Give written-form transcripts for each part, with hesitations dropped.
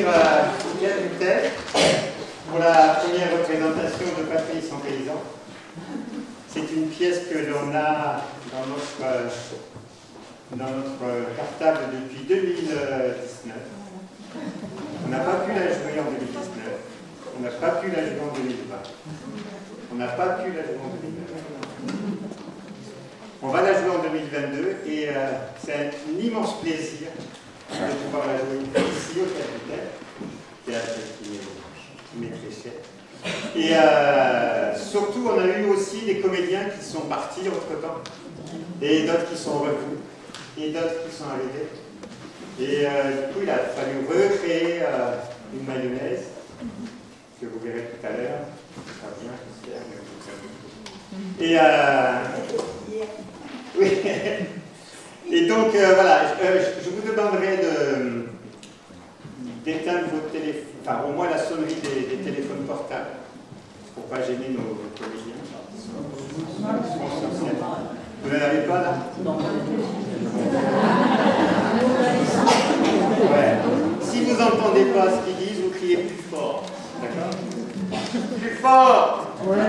accueillir Pierre Dutel pour la première représentation de Patrice en paysan. C'est une pièce que l'on a dans notre cartable depuis 2019. On n'a pas pu la jouer en 2019. On n'a pas pu la jouer en 2020. On n'a pas pu la jouer en 2020. On va la jouer en 2022 et c'est un immense plaisir de pouvoir la jouer ici au théâtre qui m'est très cher. Et surtout, on a eu aussi des comédiens qui sont partis entre-temps, et d'autres qui sont revenus, et d'autres qui sont arrivés. Et du coup, il a fallu recréer une mayonnaise, que vous verrez tout à l'heure. Ça va bien, j'espère. Et oui. Et donc, voilà, je vous demanderai d'éteindre vos téléphones, enfin, au moins la sonnerie des téléphones portables, pour ne pas gêner nos comédiens. Vous n'en avez pas, là? Non. Ouais. Si vous n'entendez pas ce qu'ils disent, vous criez plus fort. D'accord? Plus fort! Ouais.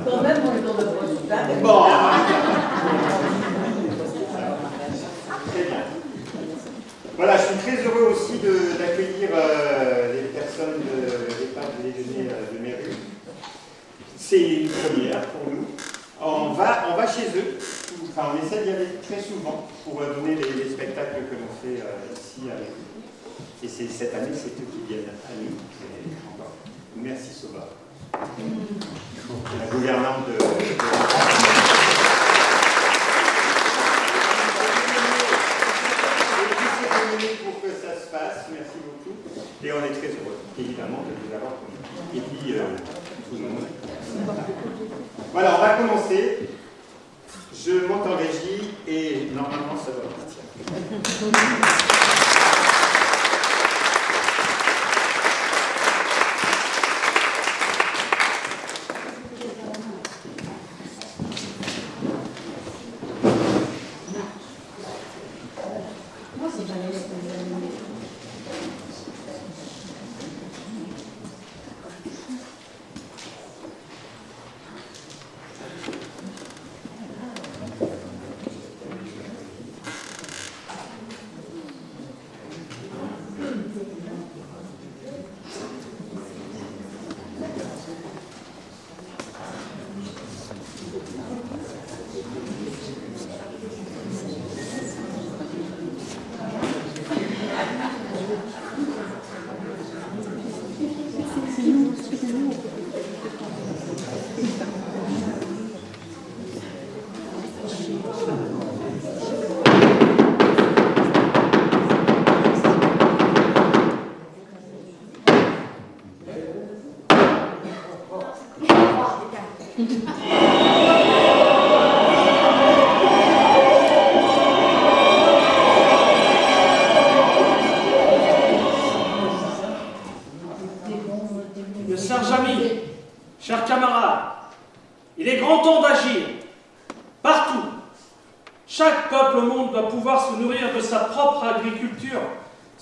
Quand même, on est dans le projet. Bon. Très bien. Voilà, je suis très heureux aussi d'accueillir les personnes de l'EHPAD de Déjeuner de Méru. C'est une première pour nous. On va chez eux, enfin, on essaie d'y aller très souvent pour donner les spectacles que l'on fait ici avec eux. Et cette année, c'est eux qui viennent à nous. Merci Soba. La gouvernante de pour que ça se passe, merci beaucoup. Et on est très heureux, évidemment, de vous avoir comme. Et puis, tout le monde. Voilà, on va commencer. Je monte en régie et normalement, ça doit partir.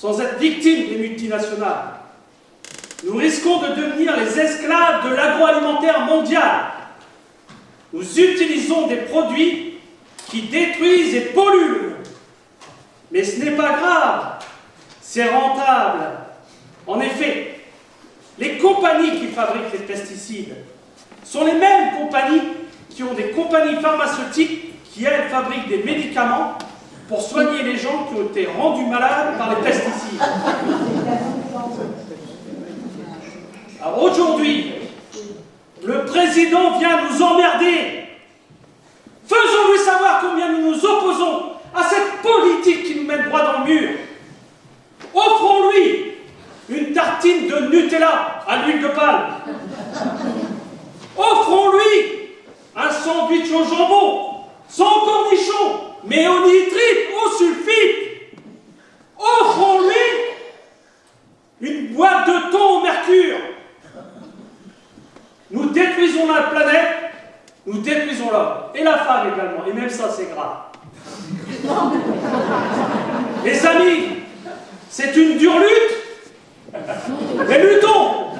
sans être victime des multinationales. Nous risquons de devenir les esclaves de l'agroalimentaire mondial. Nous utilisons des produits qui détruisent et polluent le monde. Mais ce n'est pas grave, c'est rentable. En effet, les compagnies qui fabriquent les pesticides sont les mêmes compagnies qui ont des compagnies pharmaceutiques qui, elles, fabriquent des médicaments pour soigner les gens qui ont été rendus malades par les pesticides. Alors aujourd'hui, le président vient nous emmerder. Faisons-lui savoir combien nous nous opposons à cette politique qui nous met droit dans le mur. Offrons-lui une tartine de Nutella à l'huile de palme. Offrons-lui un sandwich au jambon, sans cornichons, mais au nitrite, au sulfite. Offrons-lui une boîte de thon au mercure. Nous détruisons la planète, nous détruisons l'homme. Et la femme également, et même ça c'est grave. Les amis, c'est une dure lutte, Mais luttons!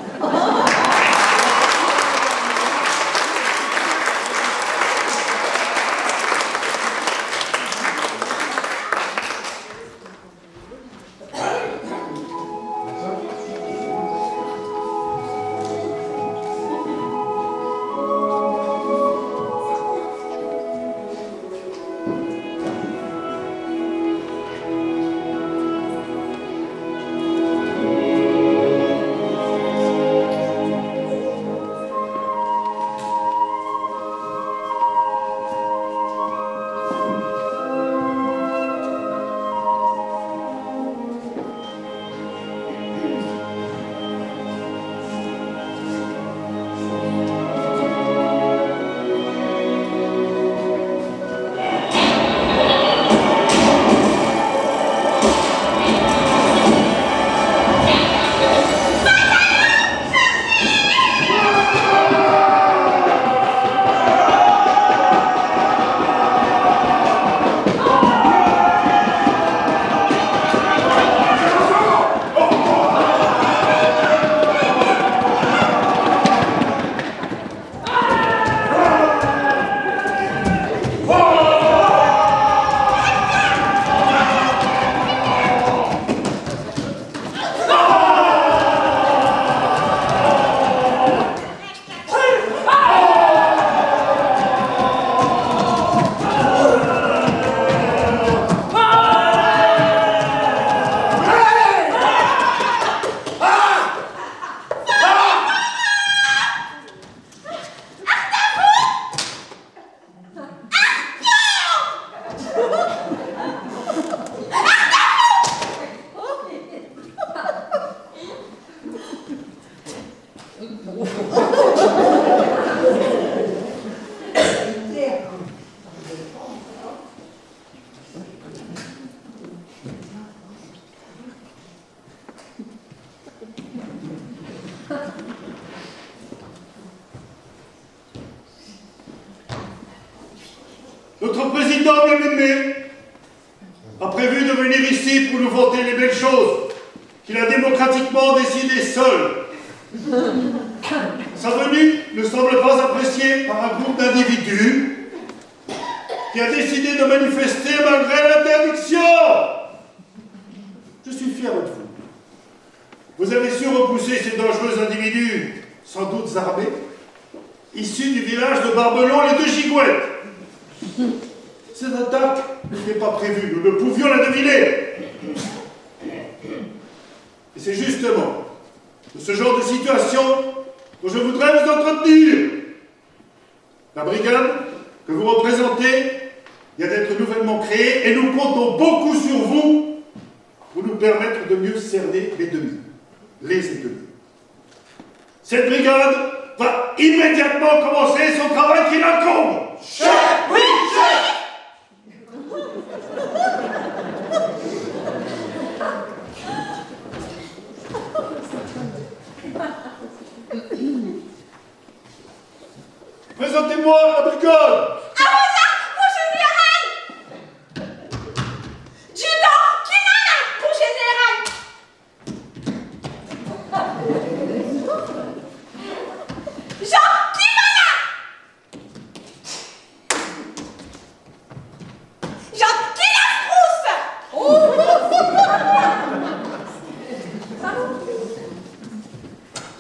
Notre président bien-aimé a prévu de venir ici pour nous vanter les belles choses qu'il a démocratiquement décidées seul. Sa venue ne semble pas appréciée par un groupe d'individus qui a décidé de manifester malgré l'interdiction. Je suis fier de vous. Vous avez su repousser ces dangereux individus, sans doute armés, issus du village de Barbelon et de Gigouette. Cette attaque n'était pas prévue, nous ne pouvions la deviner. Et c'est justement de ce genre de situation dont je voudrais vous entretenir. La brigade que vous représentez vient d'être nouvellement créée et nous comptons beaucoup sur vous pour nous permettre de mieux cerner les ennemis. Cette brigade va immédiatement commencer son travail qui l'incombe. Chef! Oui, chef! Présentez-moi la brigade. À vos ordres, mon général! Judon, Kimana, mon général! Jean, Kimana! Jean, Kilafrousse!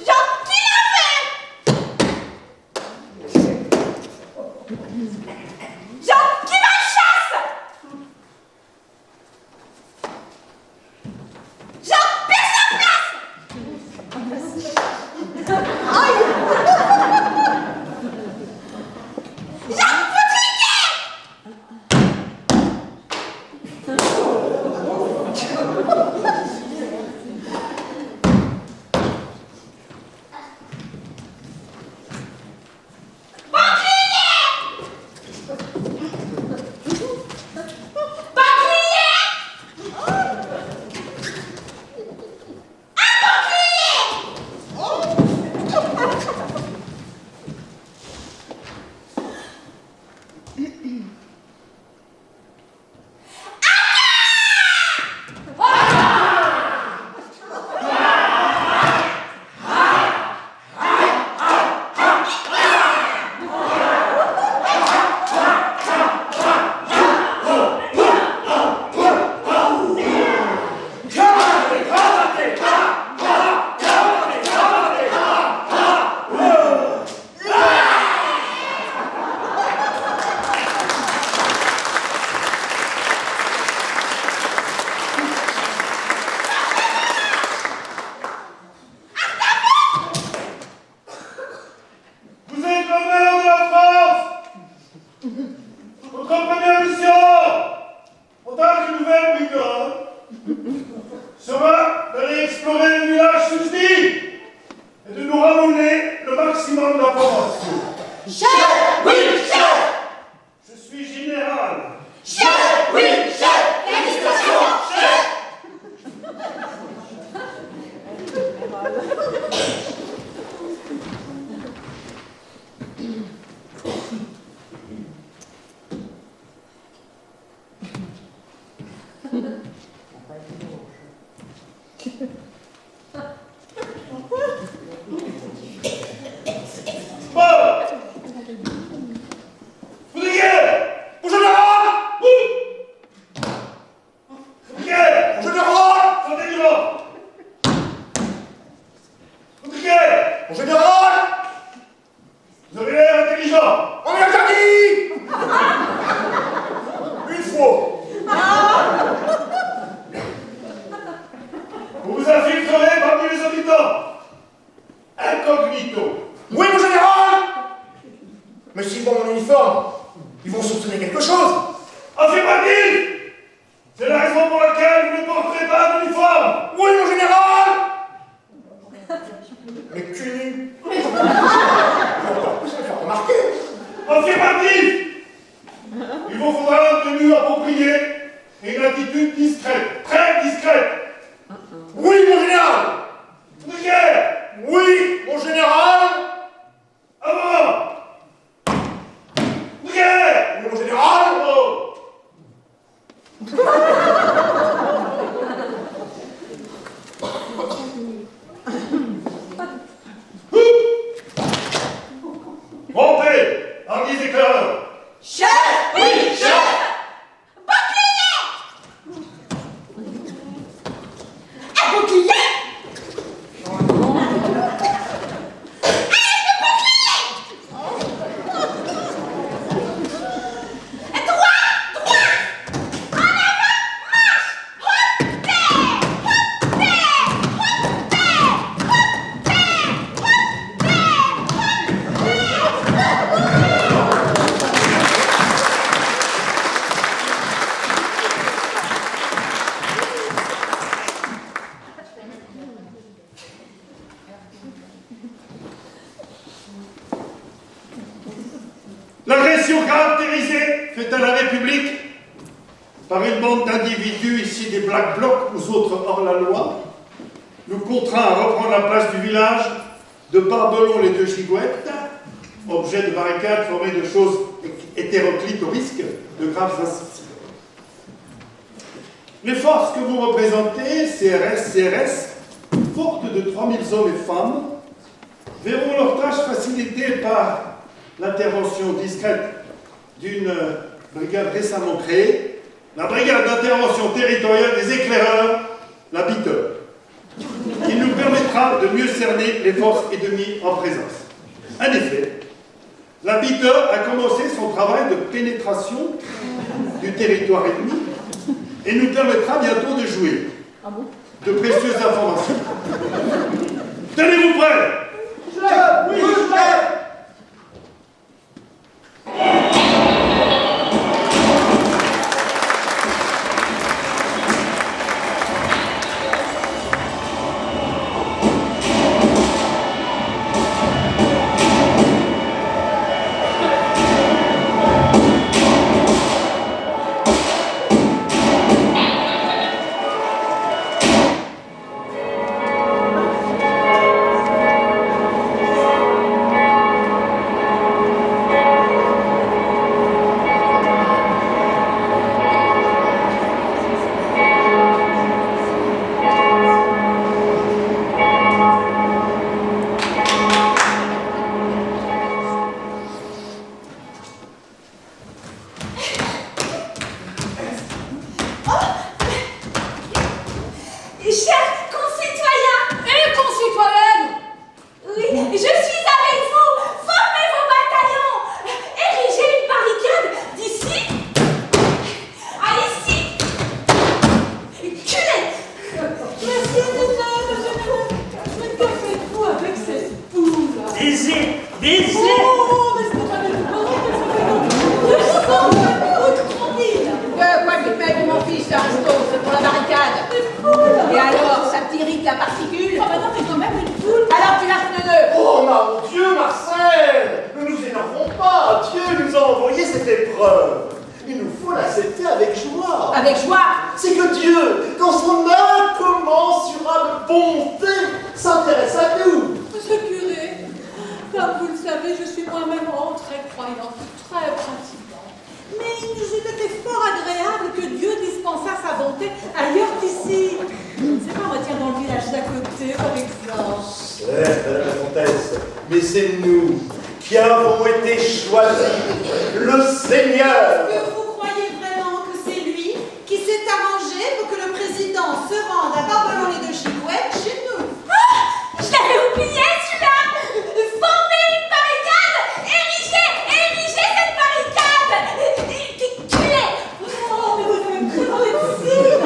Jean, Kilafert! Jean, qui va chasse! Jean, perce sa place! Aïe! Jean, Foutriquet! d'explorer le village susdit et de nous ramener le maximum d'informations. Chef! Oui, chef! Je suis général. Chef! Oui, chef! Félicitations, chef! Bon! Brigade! Mon général! Oui! Brigade! Mon général! Sortez du lot! Brigade! Mon général! Vous avez l'air intelligent! On est interdit! Une fois! Vous vous infiltrerez parmi les habitants! Incognito! Oui, mon général! Mais s'ils voient mon uniforme, ils vont soupçonner quelque chose. Affirmatif! C'est la raison pour laquelle vous ne porterez pas d'uniforme! Oui, mon général! Mais cul nu. Encore plus me faire remarquer. Affirmatif! Il vous faudra une tenue appropriée et une attitude discrète, très discrète. Oui, mon général! Brigade! Oui, mon général! Avant! Brigade! Oui, mon général! Bravo! Montez! En guise d'éclaireur! Chef! Oui, chef! Bouclier! Un bouclier? L'agression caractérisée faite à la République par une bande d'individus ici des Black Blocs ou autres hors-la-loi nous contraint à reprendre la place du village de Barbelon les deux Gigouettes, objet de barricades formées de choses hétéroclites au risque de graves incidents. Les forces que vous représentez, CRS, fortes de 3000 hommes et femmes, verront leur tâche facilitée par l'intervention discrète d'une brigade récemment créée, la brigade d'intervention territoriale des éclaireurs, la BITE, qui nous permettra de mieux cerner les forces ennemies en présence. En effet, la BITE a commencé son travail de pénétration du territoire ennemi et nous permettra bientôt de jouer de précieuses informations. Tenez-vous prêts? Oui, chef! petite la particule. Oh, bah non, mais quand même, une poule. Alors tu lâches le nœud. Oh mon Dieu, Marcel! Ne nous énervons pas! Dieu nous a envoyé cette épreuve. Il nous faut l'accepter avec joie. Avec joie. C'est que Dieu, dans son incommensurable bonté, s'intéresse à nous. Monsieur le curé, comme vous le savez, je suis moi-même très croyante, très pratiquante. Mais il nous eût été fort agréable que Dieu dispensât sa bonté ailleurs qu'ici. Je ne sais pas, on va dire dans le village d'à côté, par exemple. Certes, Madame la Comtesse, mais c'est nous qui avons été choisis. Le Seigneur. Est-ce que vous croyez vraiment que c'est lui qui s'est arrangé pour que le président se rende à Barbalon et de Chigouette chez nous? Je l'avais oublié celui-là. Former une barricade. Ériger cette barricade. Tuer. Oh, mais vous avez cru dans les signes.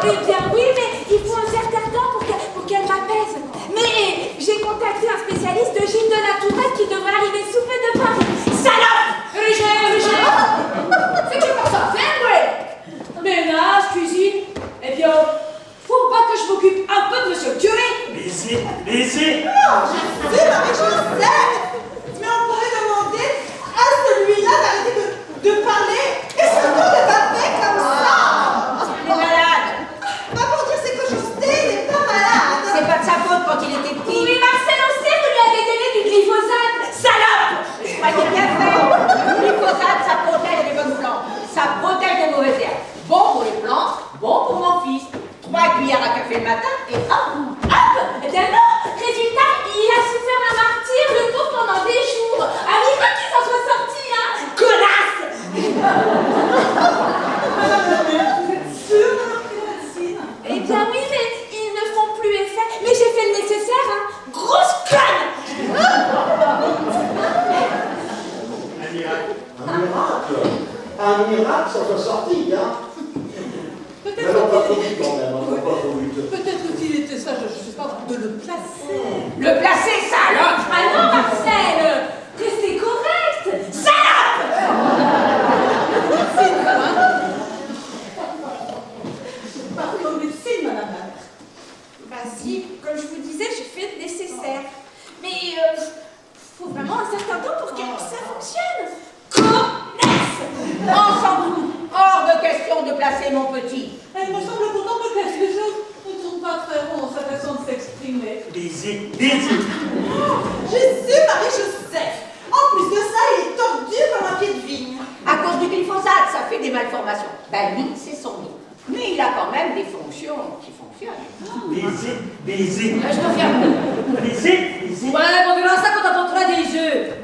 Eh bien oui, mais il faut un certain temps pour qu'elle m'apaise. Mais j'ai contacté un spécialiste, Gilles de la Tourette, qui devrait arriver sous peu de Paris. Salope! Ériger. C'est que pour ça faire, ouais. Ménage, cuisine. Eh bien, faut pas que je m'occupe un peu de monsieur le curé. Baiser. Non, je sais, Marie-Joseph. Mais on pourrait demander à celui-là d'arrêter de parler et surtout de taper comme ça. Il est malade. Pas pour dire ses cochonnetés, il n'est pas malade. C'est pas de sa faute quand il était petit. Oui, Marcel, on sait, vous lui avez donné du glyphosate. Salope! Je croyais bien faire. Le glyphosate, ça protège les bonnes plantes. Ça protège les mauvaises herbes. Bon pour les plantes, bon pour mon fils. 3 cuillères à café le matin et hop! Eh bien non! Résultat, il a souffert un martyr, le pauvre, pendant des jours. Un miracle qu'il s'en soit sorti, hein! Connasse! Madame la mère, vous êtes sûre de leur médecine? Eh bien oui, mais ils ne font plus effet. Mais j'ai fait le nécessaire, hein. Grosse conne! Un miracle. Un miracle. Un miracle s'en soit sorti, hein. Peut-être Mais non, pas trop qu'il vite quand même, hein, pas trop vite. peut-être qu'il était sage, je ne sais pas, de le placer. Le placer, salope! Ah non, Marcel! Restez correct! Salope! Pardon, médecine, madame. Bah si, comme je vous disais, j'ai fait le nécessaire. Mais faut vraiment un certain temps pour que ça fonctionne. Connaisse! On s'en fout! Hors de question de placer mon petit. Elle me semble pourtant que quelque chose ne tourne pas très rond dans sa façon de s'exprimer. Baiser. Je sais, Marie-Joseph. En plus de ça, il est tordu comme un pied de vigne. À cause du glyphosate, ça fait des malformations. Ben oui, c'est son mythe. Mais il a quand même des fonctions qui fonctionnent. Baiser. Je te ferme. Baiser. Ouais, on verra ça quand on apportera des œufs.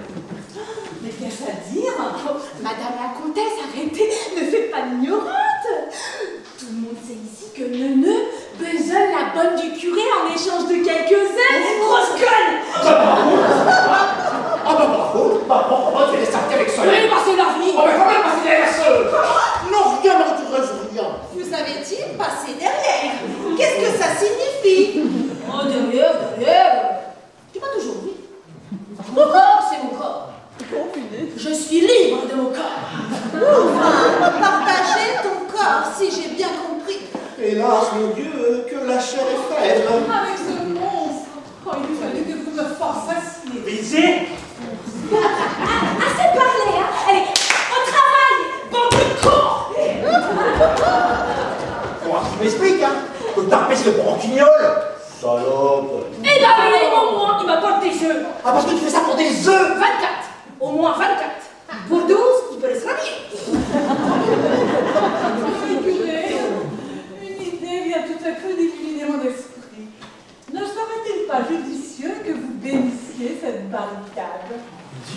Mais qu'est-ce à dire? Madame la comtesse, arrêtez, ne faites pas l'ignorante. Tout le monde sait ici que Neuneu besogne la bonne du curé en échange de quelques œufs. Grosse conne! Ah bah bravo, on fait les sorties avec ça. Oui, bah c'est la vie. Oh mais quand même, passer derrière ce... Non, rien n'intéresse rien. Vous savez-il passer derrière? Qu'est-ce que ça signifie? Oh, derrière. Tu m'as toujours dit. Mon corps, c'est mon corps. Je suis libre de mon corps. Enfin, partager ton corps, si j'ai bien compris. Hélas, mon Dieu, que la chair est faible. Avec ce monstre, oh, il eût fallu que vous me forçassiez. Baiser. Assez parlé, hein. Allez, au travail, bande de cons. Faut qu'il m'explique, hein. Faut taper ce branquignol. Salope. Eh ben oui, au moins, il m'apporte des œufs. Ah, parce que tu fais ça pour des œufs. 24. Au moins 24. Pour 12, il peut les soigner. Monsieur le curé, une idée vient tout à coup d'illuminer mon esprit. Ne serait-il pas judicieux que vous bénissiez cette barricade?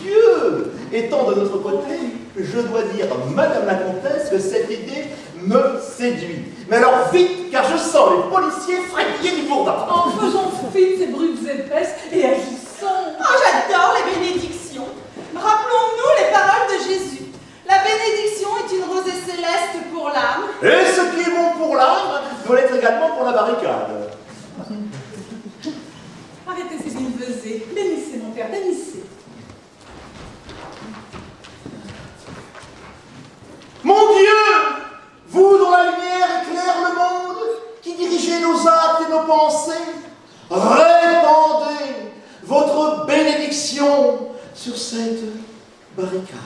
Dieu étant de notre côté, je dois dire, Madame la Comtesse, que cette idée me séduit. Mais alors vite, car je sens les policiers frétiller du bourdin. En faisant fi de ces brutes épaisses et agissons. Oh, j'adore les bénédictions. Rappelons-nous les paroles de Jésus. La bénédiction est une rosée céleste pour l'âme. Et ce qui est bon pour l'âme doit l'être également pour la barricade. Arrêtez ces billevesées. Bénissez, mon père, bénissez. Mon Dieu, vous dont la lumière éclaire le monde, qui dirigez nos actes et nos pensées, répandez votre bénédiction sur cette barricade.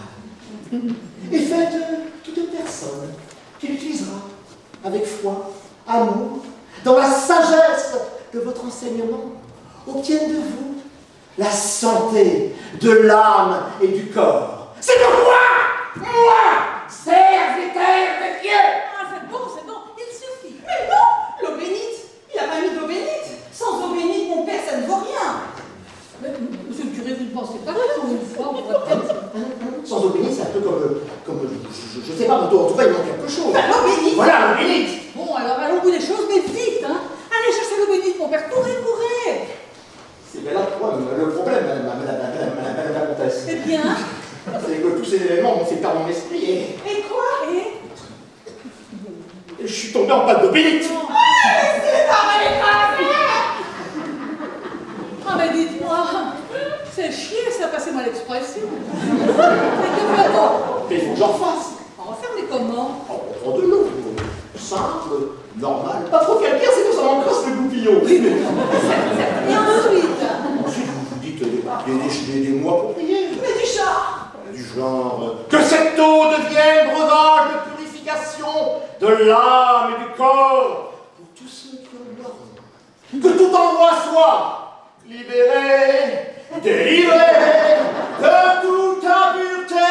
Et faites toute personne qui l'utilisera avec foi, amour, dans la sagesse de votre enseignement, obtienne de vous la santé de l'âme et du corps. C'est de moi, serviteur de Dieu. Ah, c'est bon, il suffit. Mais non, l'eau bénite. Il a pas mis d'eau bénite. Sans eau bénite, mon père, ça ne vaut rien. Mais, monsieur le curé, vous ne pensez pas que pour une fois, on pourrait peut-être... Sans eau bénite, c'est un peu comme je sais pas, mais en tout cas, il manque quelque chose. Ben, l'eau bénite. Voilà, l'eau bénite. Bon, alors allons au bout des choses, mais vite, hein. Allez chercher l'eau bénite, mon père, courez. C'est bien là le problème, madame la comtesse. Eh bien, C'est que tous ces événements m'ont fait perdre mon esprit et et quoi? je suis tombé en panne d'eau bénite. Ah, mais dites-moi, c'est chier, ça, passez-moi l'expression. Mais que fait-on? Mais il faut que j'en refasse. On va faire des comment? On prend de l'eau. Simple, normal. Pas trop calcaire, sinon ça m'encrasse le goupillon. Et ensuite? Ensuite, vous dites des mois pour prier. Mais du chat. Du genre que cette eau devienne breuvage de purification de l'âme et du corps pour tous ceux qui en boiront. Que tout en moi soit libéré, délivré de toute impureté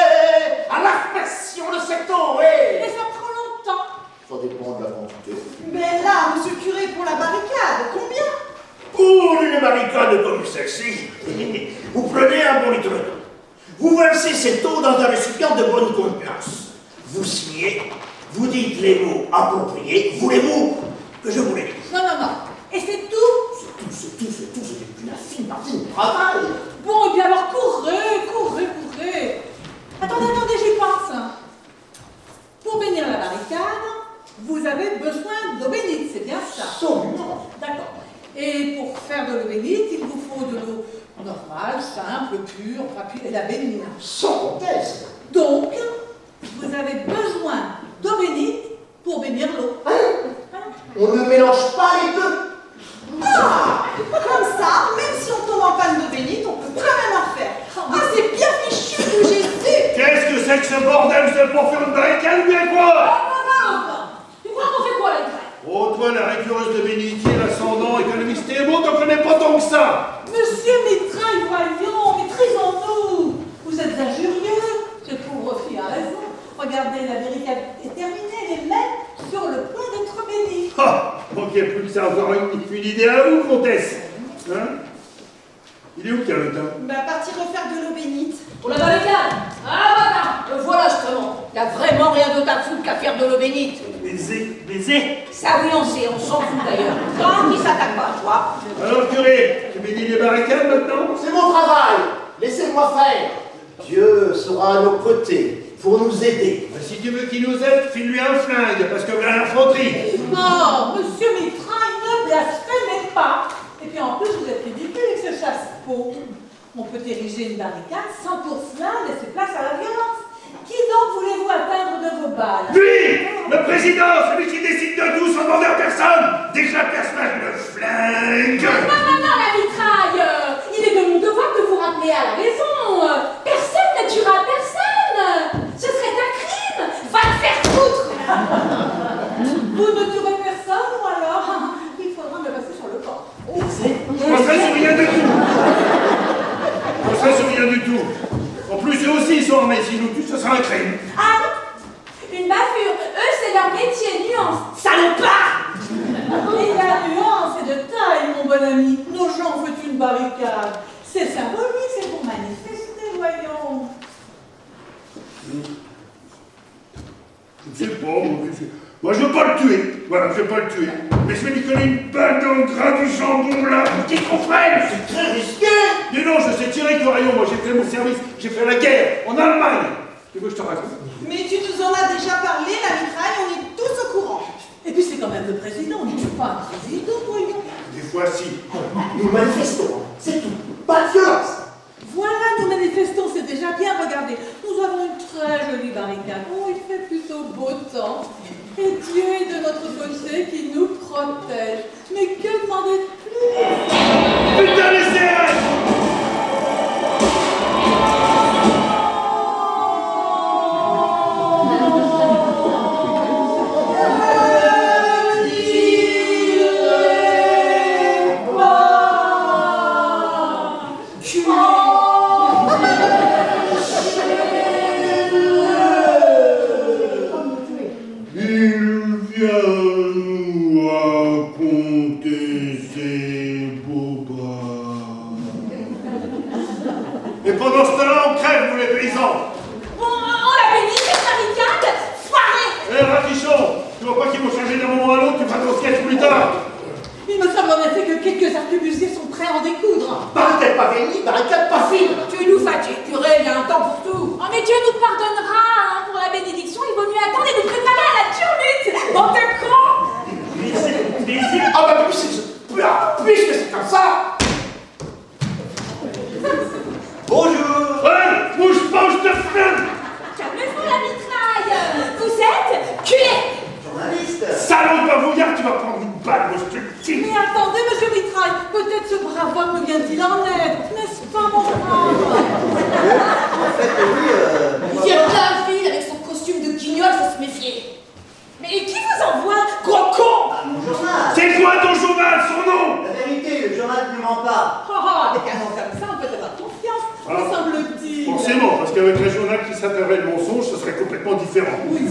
à l'affection de cette eau. Et ça prend longtemps. Ça dépend de la quantité. Mais là, monsieur le curé, pour la barricade, combien? Pour une barricade comme celle-ci, vous prenez un bon litre d'eau. Vous versez cette eau dans un récipient de bonne contenance. Vous signez, vous dites les mots appropriés, vous les mots que je voulais dire. Non. Et c'est tout? C'est tout, c'est une infime partie du travail. Bon, et bien alors courez. Attendez, j'y pense. Pour bénir la barricade, vous avez besoin d'eau bénite, c'est bien ça? Absolument. D'accord. Et pour faire de l'eau bénite, il vous faut de l'eau normale, simple, pure, et la bénir. Sans conteste. Donc, vous avez besoin d'eau bénite pour bénir l'eau. On ne mélange pas les deux. Ah, comme ça, même si on tombe en panne d'eau bénite, on peut quand même en faire. Ah, c'est bien fichu que j'ai dit. Qu'est-ce que c'est que ce bordel? C'est pour faire une barricade ou bien quoi? Tu crois qu'on fait quoi, les frères? Oh, toi, la récureuse de bénitier, l'ascendant, économiste et beau, t'en connais pas tant que ça. Monsieur Mitraille, voyons, maîtrisons-nous. Vous êtes injurieux. Ce pauvre fille a raison. Regardez, la barricade est terminée, les mains sur le point d'être bénies. Ah, manquait plus que ça, encore une idée à vous, comtesse. Hein? Il est où, Carlotin? Bah, partir refaire de l'eau bénite. Pour la barricade. Ah, voilà, le voilà justement. Il n'y a vraiment rien d'autre à foutre qu'à faire de l'eau bénite. Baiser. Ça oui, on sait, on s'en fout d'ailleurs. Tant qu'il s'attaque pas, tu vois. Alors, curé, tu bénis les barricades maintenant? C'est mon travail. Laissez-moi faire. Dieu sera à nos côtés pour nous aider. Si tu veux qu'il nous aide, file-lui un flingue, parce que voilà l'infanterie. Oh, monsieur Mitraille, ne blasphémez pas. Et puis en plus, vous êtes ridicule avec ce chasse-peau. On peut ériger une barricade sans pour cela laisser place à la violence. Qui donc voulez-vous atteindre de vos balles? Lui, le président, celui qui décide de tout sans demander à personne. Déjà personnage le flingue. Non, la mitraille. Il est de mon devoir de vous rappeler à la raison. Personne ne tuera personne. Ce serait un crime. Va te faire foutre. Vous ne tuerez personne ou alors il faudra me passer sur le corps. On serait sur rien du tout. On serait sur rien du tout. En plus, eux aussi, ils sont armés. S'ils nous tuent, ce sera un crime. Ah non, une bavure. Eux, c'est leur métier, nuance. Salopard. Et la nuance est de taille, mon bon ami. Nos gens font une barricade. C'est symbolique, c'est pour manifester, voyons. Je ne sais pas, moi je veux pas le tuer. Voilà, je veux pas le tuer. Mais je vais lui coller une balle dans le gras du jambon là, pour qu'il comprenne. C'est très risqué. Mais non, je sais tirer avec le rayon. Moi j'ai fait mon service, j'ai fait la guerre en Allemagne. Tu veux que je te raconte? Mais tu nous en as déjà parlé, la mitraille, on est tous au courant. Et puis c'est quand même le président, on ne tue pas un président, voyons. Des fois si. Nous manifestons, c'est tout. Pas de violence. Voilà, nous manifestons, c'est déjà bien. Regardez, nous avons une très jolie barricade. Oh, il fait plutôt beau temps. Et Dieu est de notre côté qui nous protège. Mais que demander de plus? Et pendant ce temps-là, on crève, vous les paysans. On l'a béni, cette barricade. Foiré. Hé, Ratichon, tu vois pas qu'ils vont changer d'un moment à l'autre, tu feras ton sketch plus tard. Il me semble en effet que quelques arquebusiers sont prêts à en découdre. Barricade pas bénie, barricade pas fine. Tu nous fatigues, curé, il y a un temps pour tout. Oh, mais Dieu nous pardonnera, hein, pour la bénédiction, il vaut mieux attendre et nous préparer à la turlute. Bande de cons. Ah bah puisque c'est comme ça. Bonjour. Ouais, bouge pas ou je te freine. Calmez-vous la mitraille. Vous êtes culé. Journaliste. Salaud de bavouillard, tu vas prendre une balle, moi je te le dis. Mais attendez, monsieur Mitraille, peut-être ce brave homme nous vient-il en aide, n'est-ce pas, mon brave? En fait, oui, Il vient plein ville avec son costume de guignol, faut se méfier. Mais qui vous envoie, gros con? mon journal. C'est quoi ton journal, son nom? La vérité, le journal ne ment pas. Oh, avec un nom comme ça, on peut avoir confiance, me semble-t-il. Forcément, parce qu'avec un journal qui s'appellerait le mensonge, ce serait complètement différent. Oui,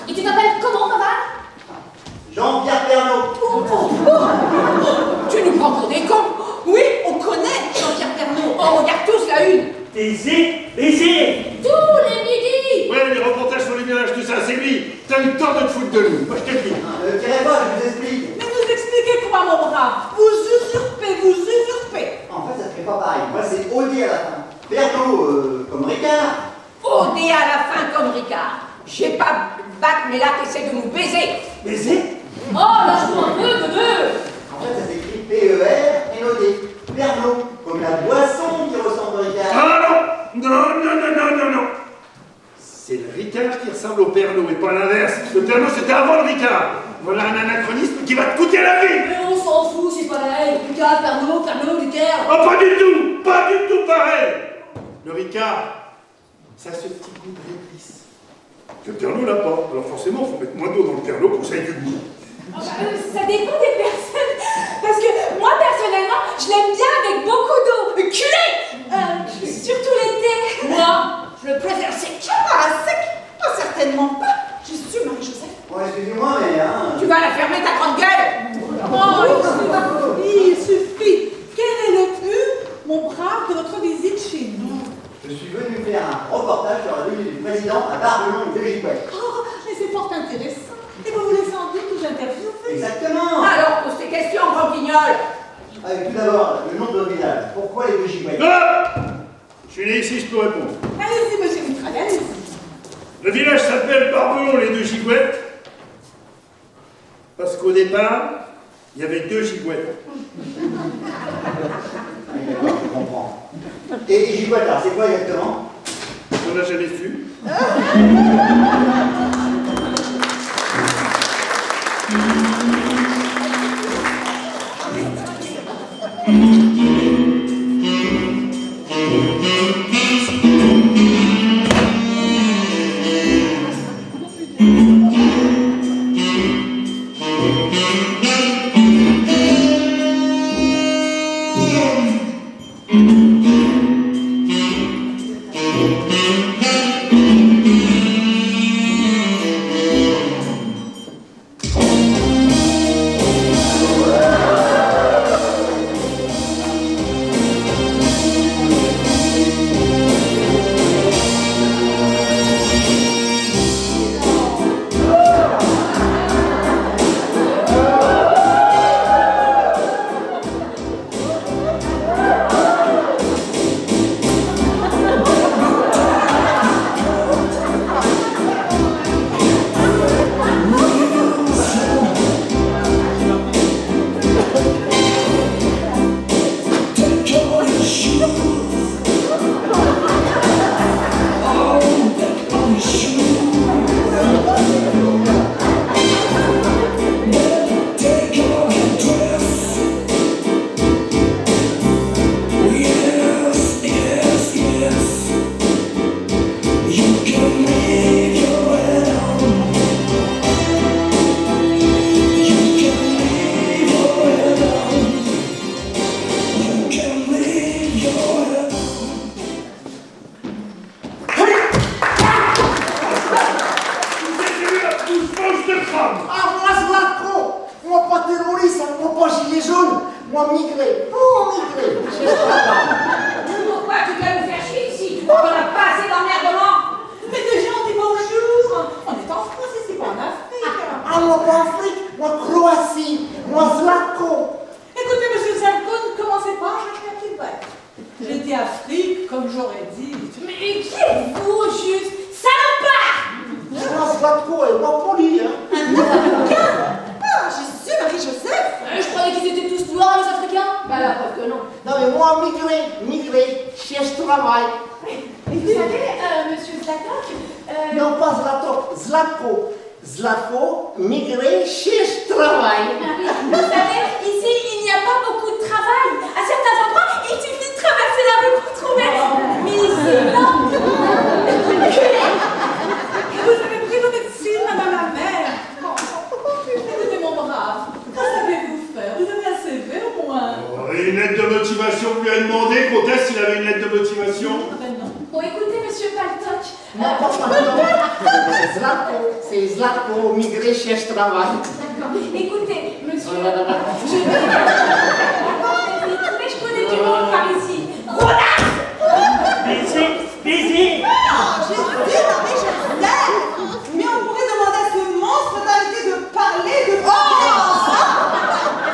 Et tu t'appelles comment, papa? Jean-Pierre Pernaut. Tu nous prends pour des cons? Oui, on connaît Jean-Pierre Pernaut. On regarde tous la une. Baiser. Tous les midis. Ouais, les reportages sur les villages, tout ça, c'est lui. T'as eu le temps de te foutre de nous, moi je te le dis. Ne tirez pas, je vous explique. Mais vous expliquez quoi, mon brave? Vous usurpez. En fait, ça se fait pas pareil. Moi, c'est Audi à la fin. Pernaut, comme Ricard. Odé à la fin comme Ricard. J'ai pas bac, mais là t'essaies de nous baiser. Baiser. Oh, lâche-moi un peu, bebeu. En fait, ça s'écrit P-E-R-N-O-D. Pernaut, comme la boisson qui ressemble à Ricard. Ah non. C'est le Ricard qui ressemble au Pernod et pas l'inverse. Le Pernod c'était avant le Ricard. Voilà un anachronisme qui va te coûter la vie. Mais on s'en fout, c'est pareil. Ricard, Pernaut, Ricard. Oh, pas du tout pareil. Le Ricard, ça a ce petit goût de réglisse. Le Pernod l'a pas. Alors forcément, il faut mettre moins d'eau dans le Pernod pour que ça ait du goût. Oh, ça dépend des personnes. Parce que moi, personnellement, je l'aime bien avec beaucoup d'eau. Culé. Surtout l'été. Moi, je le préfère sec. Ah, sec? Ah, certainement pas. Je suis Marie-Joseph. Bon, excusez-moi, mais Tu vas la fermer ta grande gueule. Oh, il suffit. Quel est le but, mon brave, de votre visite chez nous? je suis venu faire un reportage sur la venue du président à Barbelon de Giguet. Oh, mais c'est fort intéressant. Et vous voulez sans doute nous interviewer? Exactement. Alors, pose tes questions, grand guignol. Tout d'abord, le nom de votre village. Pourquoi les deux Giguet? Ah, je suis né ici, je peux répondre. Allez-y, monsieur Mitraille, allez-y. Le village s'appelle Barbelon, les deux Gigouettes. Parce qu'au départ, il y avait deux Gigouettes. D'accord, je comprends. Et Giguet, alors, c'est quoi exactement? On n'a jamais su. Moi migré, pour migrer. Pourquoi tu te Croatie, moi Zlatko. Écoutez, monsieur Zlatko, ne commencez pas à chercher un petit bête. J'ai dit Afrique, comme j'aurais dit. Mais qui êtes-vous, juste salopard? Moi Zlatko est pas poli, hein. Un Africain? Ah, Jésus, Marie-Joseph. Je croyais qu'ils étaient tous noirs, les Africains. Bah, la preuve que non. Non mais moi migré, cherche travail. Et vous savez, monsieur Zlatok, Non pas Zlatok, Zlatko. Zlatko, migré, cherche travail. vous savez, ici, il n'y a pas beaucoup de travail. À certains endroits, il suffit de traverser la rue pour trouver. Mais ici, non. Vous avez pris vos médecines, madame la mère. Écoutez, mon brave, que savez-vous faire? Vous avez un CV au moins? Une lettre de motivation, vous lui a demandé, comtesse, s'il avait une lettre de motivation. Ah ben non. Bon, écoutez, monsieur Paltok. Non, pas Zlatko, c'est Zlatko, migré, cherche travail. D'accord. Écoutez, monsieur. Oh là là là. Je vais mais je connais du monde par ici. Rodas! Baiser. Ah, Jésus, Marie-Joseph. Mais on pourrait demander à ce monstre d'arrêter de parler de...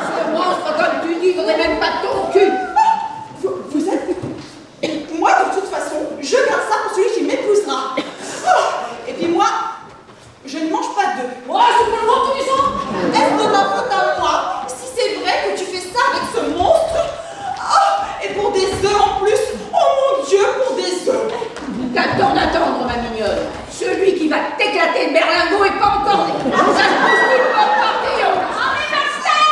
Ce monstre, comme tu dis, n'aurait même pas ton cul. Vous êtes... Moi, de toute façon, je garde ça pour celui qui m'épousera. Oh, et puis moi, je ne mange pas d'œufs. Oh, c'est pour le ventre du sang. Est-ce de ma faute à moi si c'est vrai que tu fais ça avec ce monstre? Oh, et pour des œufs en plus. Oh mon Dieu, pour des œufs. T'attends d'attendre, ma mignonne. Celui qui va t'éclater le berlingot est pas encore né. Ça se bouscule pas au portillon. Oh, mais Marcel,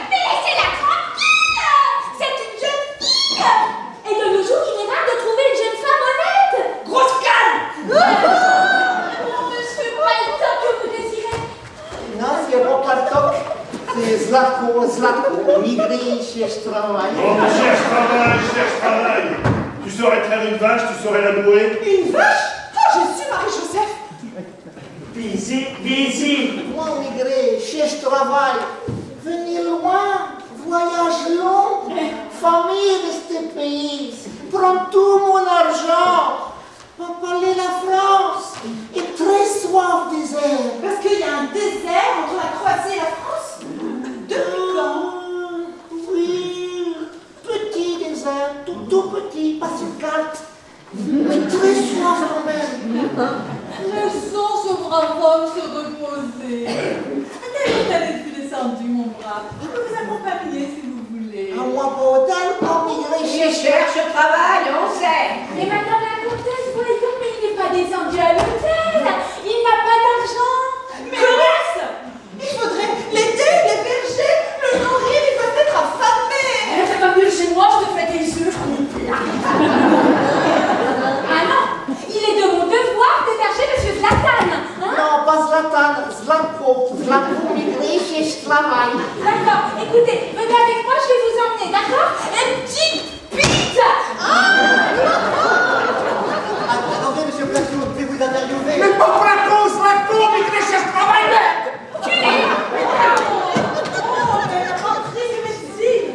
mais laissez-la tranquille. C'est une jeune fille. Et de nos jours, il est rare de trouver une jeune femme honnête. Grosse canne. Oh, monsieur Paltok, que vous désirez? Non, c'est pas Zlatok, c'est Zlatko, migré, cherche travail. Bon, cherche travail. Tu saurais traire une vache, tu saurais la brouer. Une vache? Oh, Jésus, Marie-Joseph. Baiser. Moi migré, cherche travail. Venir loin, voyage long, famille de ce pays. Prends tout mon argent. Pas parler la France. Et très soif des airs. Parce qu'il y a un désert entre la Croatie et la France? Depuis quand? Oui, petit désert, tout petit, pas sur carte. Mais très soif quand même. Laissons ce brave homme se reposer. Vous n'allez plus descendu, mon brave. Je peux vous accompagner si vous voulez. À moi pas hôtel, pas migré, Cherche travail, on sait. Mais madame la comtesse, voyons, mais il n'est pas descendu à l'hôtel. Il n'a pas d'argent. Mais il faudrait l'aider, l'héberger, le nourrir, il peut être affamé. C'est pas mieux chez moi, je te fais des œufs, je compte là. Ah non, il est de mon devoir d'héberger monsieur Zlatan. Hein? Non, pas Zlatan, Zlatko migré, cherche travail. D'accord, écoutez, venez avec moi, je vais vous emmener, d'accord? Une petite pizza. Attendez, monsieur Plateau, je vais vous interviewer. Mais pas Plateau, Zlatko, migré, cherche travail, merde. Oh, mais elle a pas pris de médecine.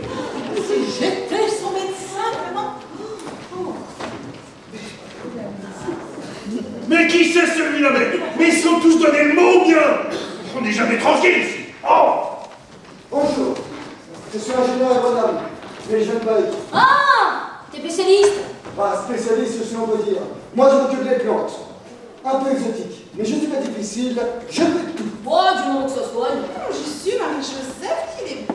Si j'étais son médecin, vraiment. Mais qui c'est celui-là, mais ils sont tous donnés le mot bien. On n'est jamais tranquille ici. Oh. Bonjour, je suis ingénieur agronome, mais je ne pas Ah, t'es spécialiste. pas spécialiste si on peut dire. Moi je m'occupe des plantes, un peu exotiques, mais je ne suis pas difficile, je fais tout. Bon, du moment que ça soit. Oh, Jésus, Marie-Joseph, qu'il est beau.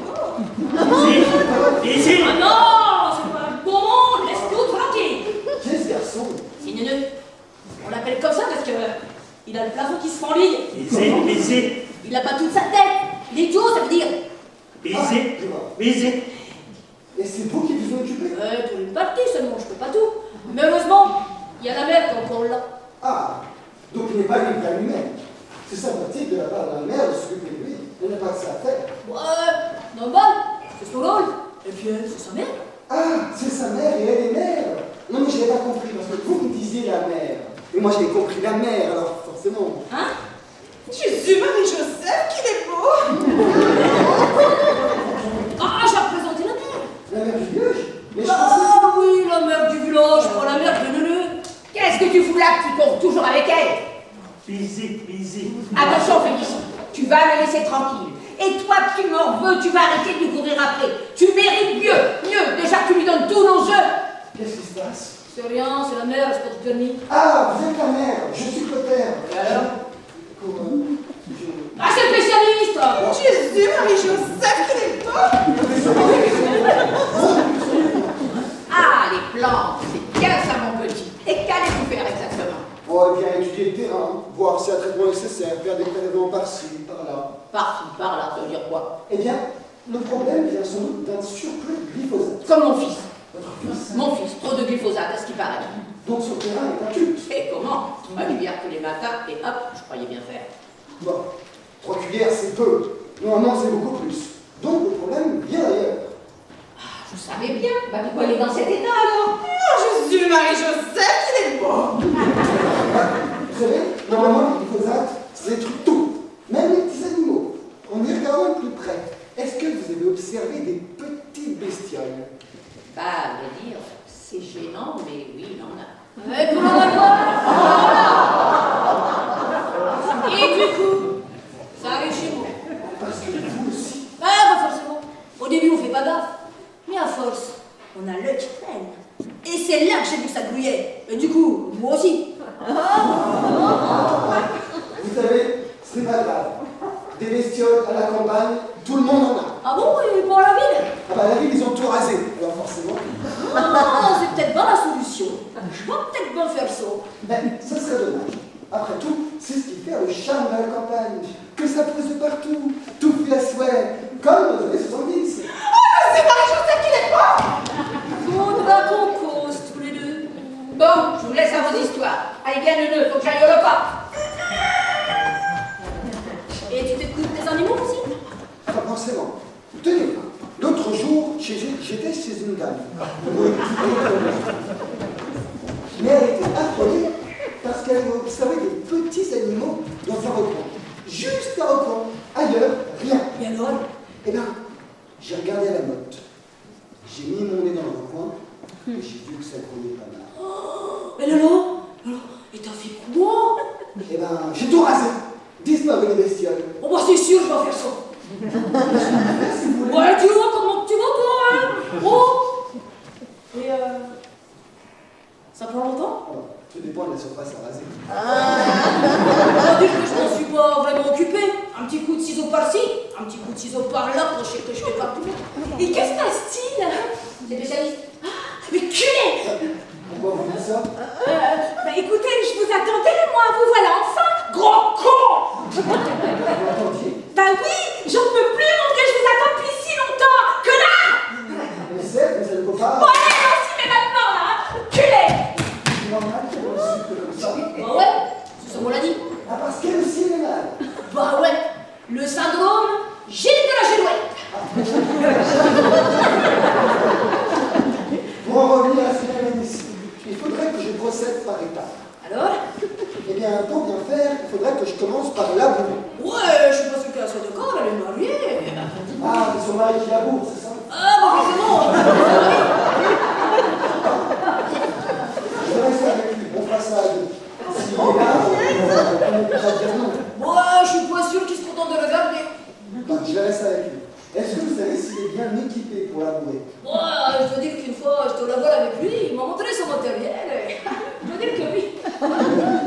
Baiser. Ah non, c'est pas un bon monde, laisse-nous tranquille. Qui est ce garçon? C'est Neuneu. On l'appelle comme ça parce que il a le plafond qui se fend-ligne. Baiser. Il n'a pas toute sa tête. Il est tout haut, ça veut dire. Baiser. Je vois. Baiser. Et c'est vous qui vous en occupez? Pour une partie seulement, je peux pas tout. Mais heureusement, il y a la mère qui est encore là. Ah, donc il n'est pas livré à lui-même. C'est sympathique de la part de la mère de s'occuper de lui. Elle n'a pas que ça à faire. Ouais, normal, c'est son rôle. Et puis c'est sa mère. Ah, c'est sa mère et elle est mère. Non mais je n'ai pas compris parce que vous me disiez la mère. Et moi j'ai compris la mère, alors forcément. Hein? Jésus, Marie-Joseph, qu'il est beau. Ah, j'ai représenté la mère. La mère du village? Mais je pensais... Ah oui, la mère du village, pas la mère de Neuneu. Qu'est-ce que tu fous là, tu cours toujours avec elle? Baiser. Attention, Félix, tu vas me laisser tranquille. Et toi qui m'en veux, tu vas arrêter de lui courir après. Tu mérites mieux. Déjà, tu lui donnes tous nos jeux. Qu'est-ce qui se passe? C'est rien, c'est la mère, c'est pour te permis. Ah, vous êtes la mère, je suis Clotaire. Et alors? Je... Ah, c'est le spécialiste. Jésus, Marie-Joseph, qu'il est beau! Ah, les plantes, c'est bien ça, mon petit. Et qu'allez-vous faire exactement? Oh, eh bien, étudier le terrain, voir s'il y a un traitement nécessaire, faire des prélèvements par-ci, par-là. Par-ci, par-là, ça veut dire quoi? Eh bien, le problème vient sans doute d'un surplus de glyphosate. Comme mon fils. Votre fils. Mon fils, trop de glyphosate, à ce qui paraît. Donc son terrain est un culte. Et comment? Ma lumière tous les matins, et hop, je croyais bien faire. Bon, 3 cuillères, c'est peu. Normalement, c'est beaucoup plus. Donc, le problème vient d'ailleurs. Ah, je savais bien. Bah pourquoi il est dans cet état alors? Oh, Jésus, Marie-Joseph, qu'il est beau! Vous savez, normalement, le glyphosate, ça détruit tout. Même les petits animaux. En y regardant de plus près, est-ce que vous avez observé des petites bestioles? Bah, à vrai dire, c'est gênant, mais oui, il en a. Et pour en avoir? Et du coup, ça arrive chez moi. Parce que vous aussi. Ah, bah forcément. Au début, on fait pas gaffe. Mais à force, on a l'œil qui traîne. Et c'est là que j'ai vu que ça grouillait. Et du coup, moi aussi. Vous savez, ce n'est pas grave. Des bestioles à la campagne, tout le monde en a. Ah bon, et pour la ville? Ah bah la ville, ils ont tout rasé. Alors forcément. Ah, c'est peut-être pas la solution. Je vais peut-être pas faire ça. Mais ce serait dommage. Après tout, c'est ce qui fait le charme de la campagne. Que ça pousse de partout, tout fait à souhait, comme dans les années 70. Oh, c'est Marie-Joseph, qu'il est beau! Faudra qu'on cause tous les deux. Bon, je vous laisse à vos histoires. Allez, bien le nœud, faut que j'aille au repas. Et tu t'écoutes des animaux aussi? Pas forcément. Tenez, l'autre jour, j'étais chez une dame. Mais elle était affolée parce qu'elle avait observé des petits animaux dans un recoin. Juste un recoin. Ailleurs, rien. Et alors? Eh bien, j'ai regardé la motte. J'ai mis mon nez dans le recoin et j'ai vu que ça grouillait pas mal. Oh, mais alors? Et t'as fait quoi? Eh bien, j'ai tout rasé. Disparu les bestioles. Oh bah c'est sûr, je vais faire ça. Si vous voulez. Ouais, tu vois comment tu vas toi, hein? Oh. Et ça prend longtemps? Oh, tout dépend de la surface à raser. On va dire que je m'en suis pas vraiment occupé. Un petit coup de ciseau par-ci, un petit coup de ciseau par-là pour que je fais partout. Et qu'est-ce que passe-t-il? C'est spécialiste. Ah, mais culé! Pourquoi vous dites ça? Bah écoutez, je vous attendais, moi, vous voilà enfin! Gros con! Vous entendiez? Bah oui, j'en peux plus, mon Dieu, je vous attends depuis si longtemps! Que là! Mais c'est, mais ça ne peut pas. Bon, allez, aussi, mais maintenant, là, hein. Culé! C'est normal qu'elle me suive comme ça. Bah ouais, c'est ce qu'on l'a dit. Ah, parce qu'elle aussi elle est malade. Bah ouais, le syndrome Gilles de la Gélouette. Pour en revenir à ce qu'elle a dit ici, il faudrait que je procède par étapes. Alors? Eh bien, pour bien faire, il faudrait que je commence par labourer. Ouais, je suis pas sûre qu'elle soit d'accord, elle est mariée. Ah, c'est son mari qui laboure, c'est ça? Ah, bah forcément. Je reste avec lui, on fera ça à deux. S'il est là, on ne peut pas dire non. Moi, je suis pas sûre qu'il se contente de regarder. Donc, je reste avec lui. Est-ce que vous savez s'il est bien équipé pour labourer? Ouais, je veux dire qu'une fois, j'étais au lavoir avec lui, il m'a montré son matériel. Et je veux dire que oui.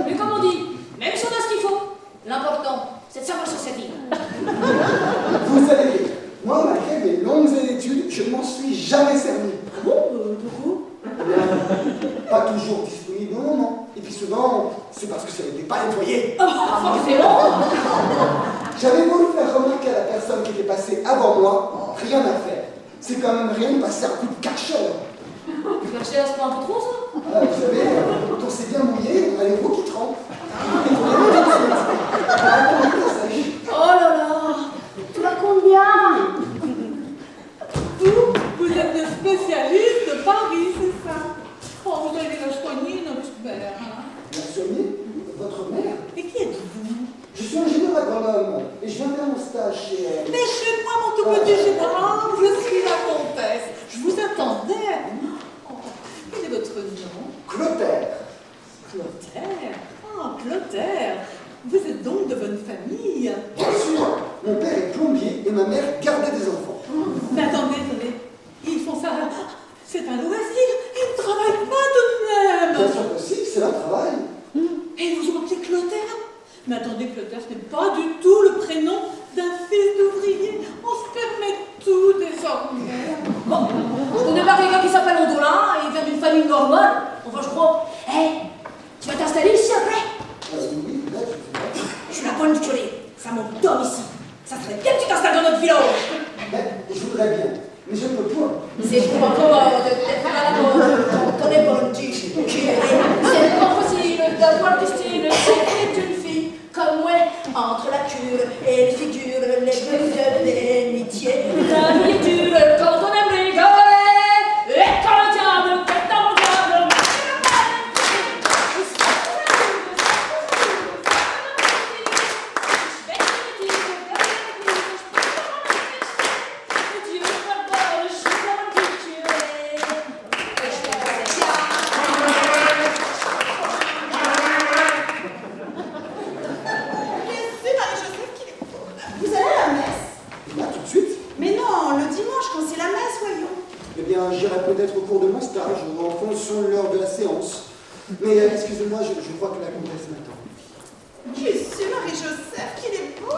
Mais comme on dit, même si on a ce qu'il faut, l'important, c'est de savoir sur cette île. Vous savez, moi, malgré mes longues études, je ne m'en suis jamais servi. Ah bon, beaucoup? Eh bien, pas toujours disponible au moment. Et puis souvent, c'est parce que ça n'était pas nettoyé. Ah, forcément. J'avais voulu faire remarquer à la personne qui était passée avant moi, rien à faire. C'est quand même rien de passer un coup de cacheur. Vous cherchez à ce point un peu trop, ça? Ah, vous savez, quand c'est bien mouillé, on a les roues qui trempent. Et on les met tout de suite. Ah, comment ça s'agit? Oh là là! Tu racontes bien! Vous êtes des spécialistes de Paris, c'est ça? Oh, vous allez la soigner, notre mère. Hein? La soigner? Votre mère? Et qui êtes-vous? Je suis ingénieur agronome et je viens faire mon stage chez elle. Mais chez moi, mon tout petit général, je suis la comtesse. Je vous attendais. Oh, quel est votre nom? Clotaire. Clotaire. Ah, Clotaire. Vous êtes donc de bonne famille. Bien sûr, mon père est plombier et famille normale. Enfin, je crois. Hé, tu vas t'installer ici après? Oui, là, Je suis la bonne curée. Ça monte d'homme ici. Ça serait bien que tu t'installes dans notre village. je voudrais bien, mais je ne peux pas. C'est pour un commode d'être à la mode. On est bonne, tu curée. C'est pas facile d'avoir du style. C'est une fille comme moi. Entre la cure et les figures, les besoins des métiers. La vie est dure quand on aime rigoler. Et quand le diable fait dans le diable. C'est Marie-Joseph qui est beau. Vous allez à la messe? Là, tout de suite? Mais non, le dimanche, quand c'est la messe, voyons. Eh bien, j'irai peut-être au cours de mon stage ou en fonction de l'heure de la séance. Mais excusez-moi, je crois que la comtesse m'attend. Jésus, Marie-Joseph, qu'il est beau.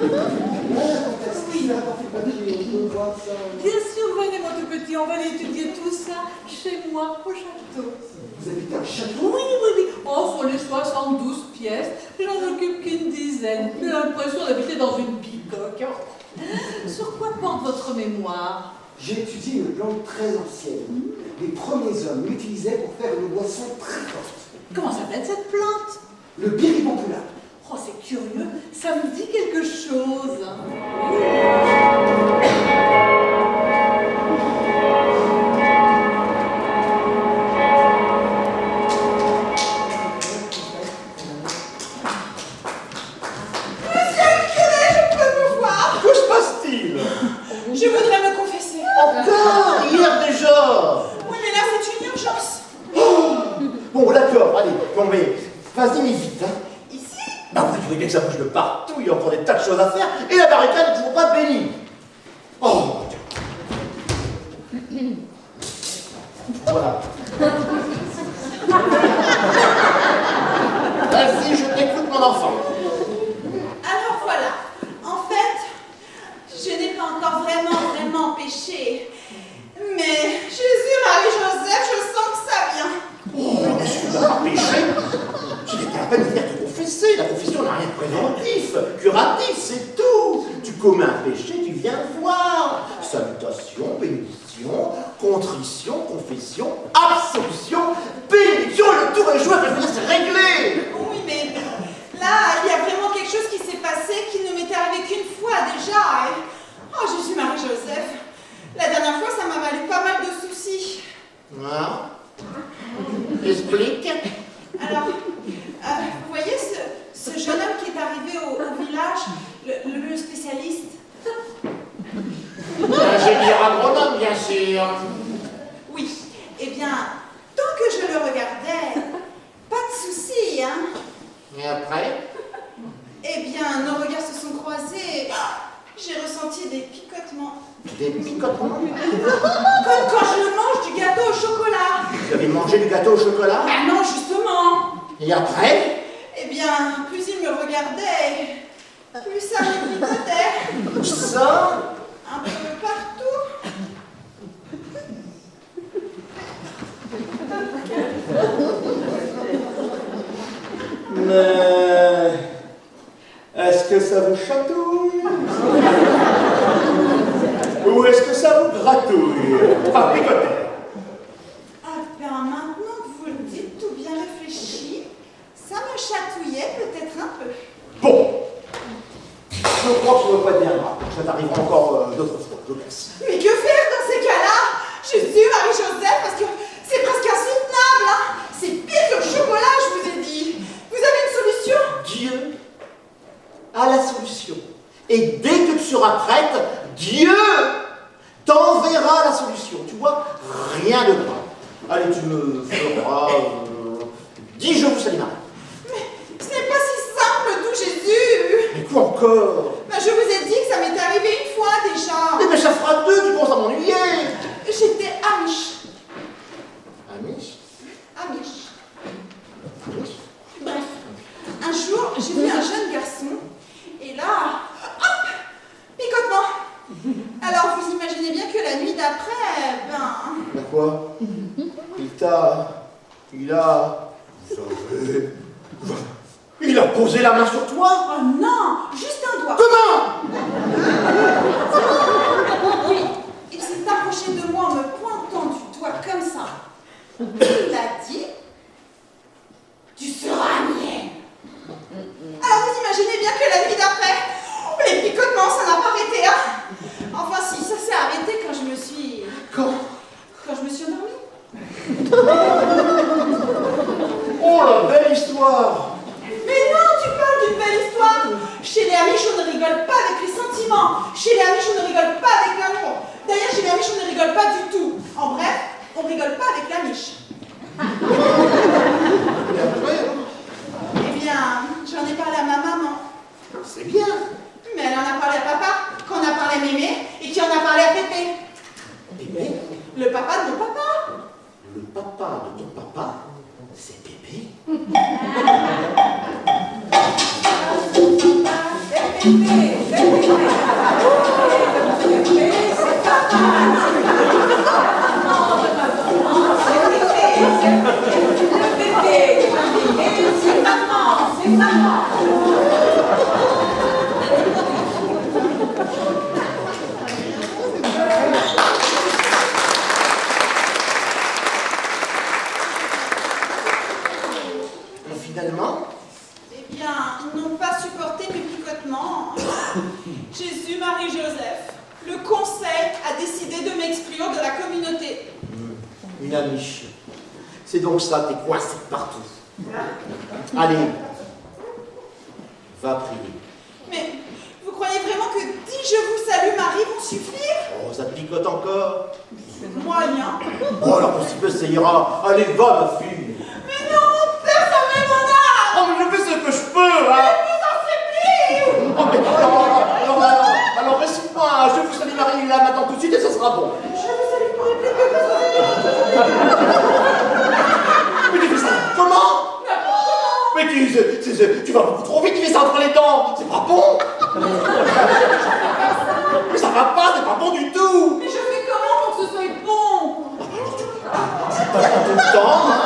La comtesse, oui, la papier, je veux voir ça. Bien sûr, venez mon tout petit, on va aller étudier tout ça chez moi au château. Vous habitez un château? Oui, oui, oui. Oh, sur les 72 pièces, j'en occupe qu'une dizaine. J'ai l'impression d'habiter dans une bicoque. Sur quoi porte votre mémoire? J'ai étudié une plante très ancienne. Les premiers hommes l'utilisaient pour faire une boisson très forte. Comment s'appelle cette plante? Le biribompula. Oh, c'est curieux, ça me dit quelque chose. Monsieur le curé, je peux vous voir? Que se passe-t-il? Je voudrais me confesser. Encore? Hier déjà? Oui, mais là, c'est une urgence. Bon, d'accord, allez, bon, mais vas-y, mais vite, hein. Ici? Bah oui, vous voyez bien que ça bouge de partout, il y a encore des tas de choses à faire, et la barricade n'est toujours pas bénie. Oh, mon Dieu. Voilà. Vas-y, je t'écoute, mon enfant. Alors voilà. En fait, je n'ai pas encore vraiment péché. Mais Jésus, Marie-Joseph, je sens que ça vient. Oh, mais si tu n'as pas péché, ce n'est pas la peine de venir te confesser. La confession n'a rien de préventif, curatif, c'est tout. Tu commets un péché, tu viens voir. Salutation, bénédiction, contrition, confession, absolution, bénédiction, et le tour est joué, je veux dire, c'est réglé. Oui, mais là, il y a vraiment quelque chose qui s'est passé qui ne m'était arrivé qu'une fois déjà. Et... oh, Jésus, Marie-Joseph, la dernière fois, ça m'a valu pas mal de soucis. Ah. Explique. Alors, vous voyez ce jeune homme qui est arrivé au village, le spécialiste? L'ingénieur agronome, bien sûr. Oui. Eh bien, tant que je le regardais, pas de soucis, hein. Et après? Eh bien, nos regards se sont croisés. J'ai ressenti des picotements. Des picotements? Comme quand je mange du gâteau au chocolat. Vous avez mangé du gâteau au chocolat? Ah non, justement. Et après? Eh bien, plus il me regardait, plus ça me picotait. Où ça? Un peu partout. Mais est-ce que ça vous chatouille? Ou est-ce que ça vous gratouille? Par picoter. Ah ben maintenant que vous le dites tout bien réfléchi, ça me chatouillait peut-être un peu. Bon. Je crois que ça ne va pas être bien grave. Ça t'arrivera encore d'autres fois, je laisse. Mais que faire dans ces cas-là? Jésus, Marie-Joseph, parce que c'est presque insoutenable, hein. C'est pire que le chocolat, je vous ai dit. Vous avez une solution? Dieu a la solution. Et dès que tu seras prête, Dieu t'enverra la solution. Tu vois, rien de grave. Allez, tu me feras 10 jours, ça démarre. Mais ce n'est pas si simple, tout Jésus. Mais quoi encore? Ben, je vous ai dit que ça m'était arrivé une fois déjà. Mais ça fera 2, tu penses à m'ennuyer. J'étais amiche. Amiche? Amiche. Bref, un jour, j'ai vu un jeune garçon, et là, hop, picotement. Alors, vous imaginez bien que la nuit d'après, ben... Bah quoi? résultat, il a... Vous savez... Il a posé la main sur toi? Oh non, juste un doigt. Comment? Oui, il s'est approché de moi en me pointant du doigt comme ça. Il a dit, tu seras mienne. Alors vous imaginez bien que la nuit d'après, les picotements, ça n'a pas arrêté, hein? Enfin si, ça s'est arrêté quand je me suis... Quand je me suis endormie. Oh, la belle histoire! Mais non, tu parles d'une belle histoire. Chez les Amish, on ne rigole pas avec les sentiments. Chez les Amish, on ne rigole pas avec l'amour. D'ailleurs, chez les Amish, on ne rigole pas du tout. En bref, on rigole pas avec l'Amish. Eh bien, j'en ai parlé à ma maman. C'est bien. Mais elle en a parlé à papa, qu'on a parlé à Mémé, et qui en a parlé à Pépé. Pépé? Le papa de mon papa. Le papa de ton papa, c'est Pépé? Finalement? Eh bien, ils n'ont pas supporté mes picotements. Jésus, Marie, Joseph, le conseil a décidé de m'exclure de la communauté. Une amiche. C'est donc ça, t'es coincé partout. Allez, va prier. Mais vous croyez vraiment que 10 je vous salue Marie vont suffire? Oh, ça te picote encore? Moyen. Bon, alors pour si peu, ça ira. Allez, va, ma fille. Mais non, mon père, ça met mon âme. Oh, mais je fais ce que je peux, hein. Je vous en supplie. Oh, mais alors, récite-moi, je vous salue Marie, là, maintenant, tout de suite, et ça sera bon. Je vous salue pour répéter que Mais tu fais ça comment? Mais tu vas beaucoup trop vite, tu fais ça entre les dents. C'est pas bon. Mais ça va pas, c'est pas bon du tout. Mais je fais comment pour que ce soit bon? C'est pas tout le temps, hein.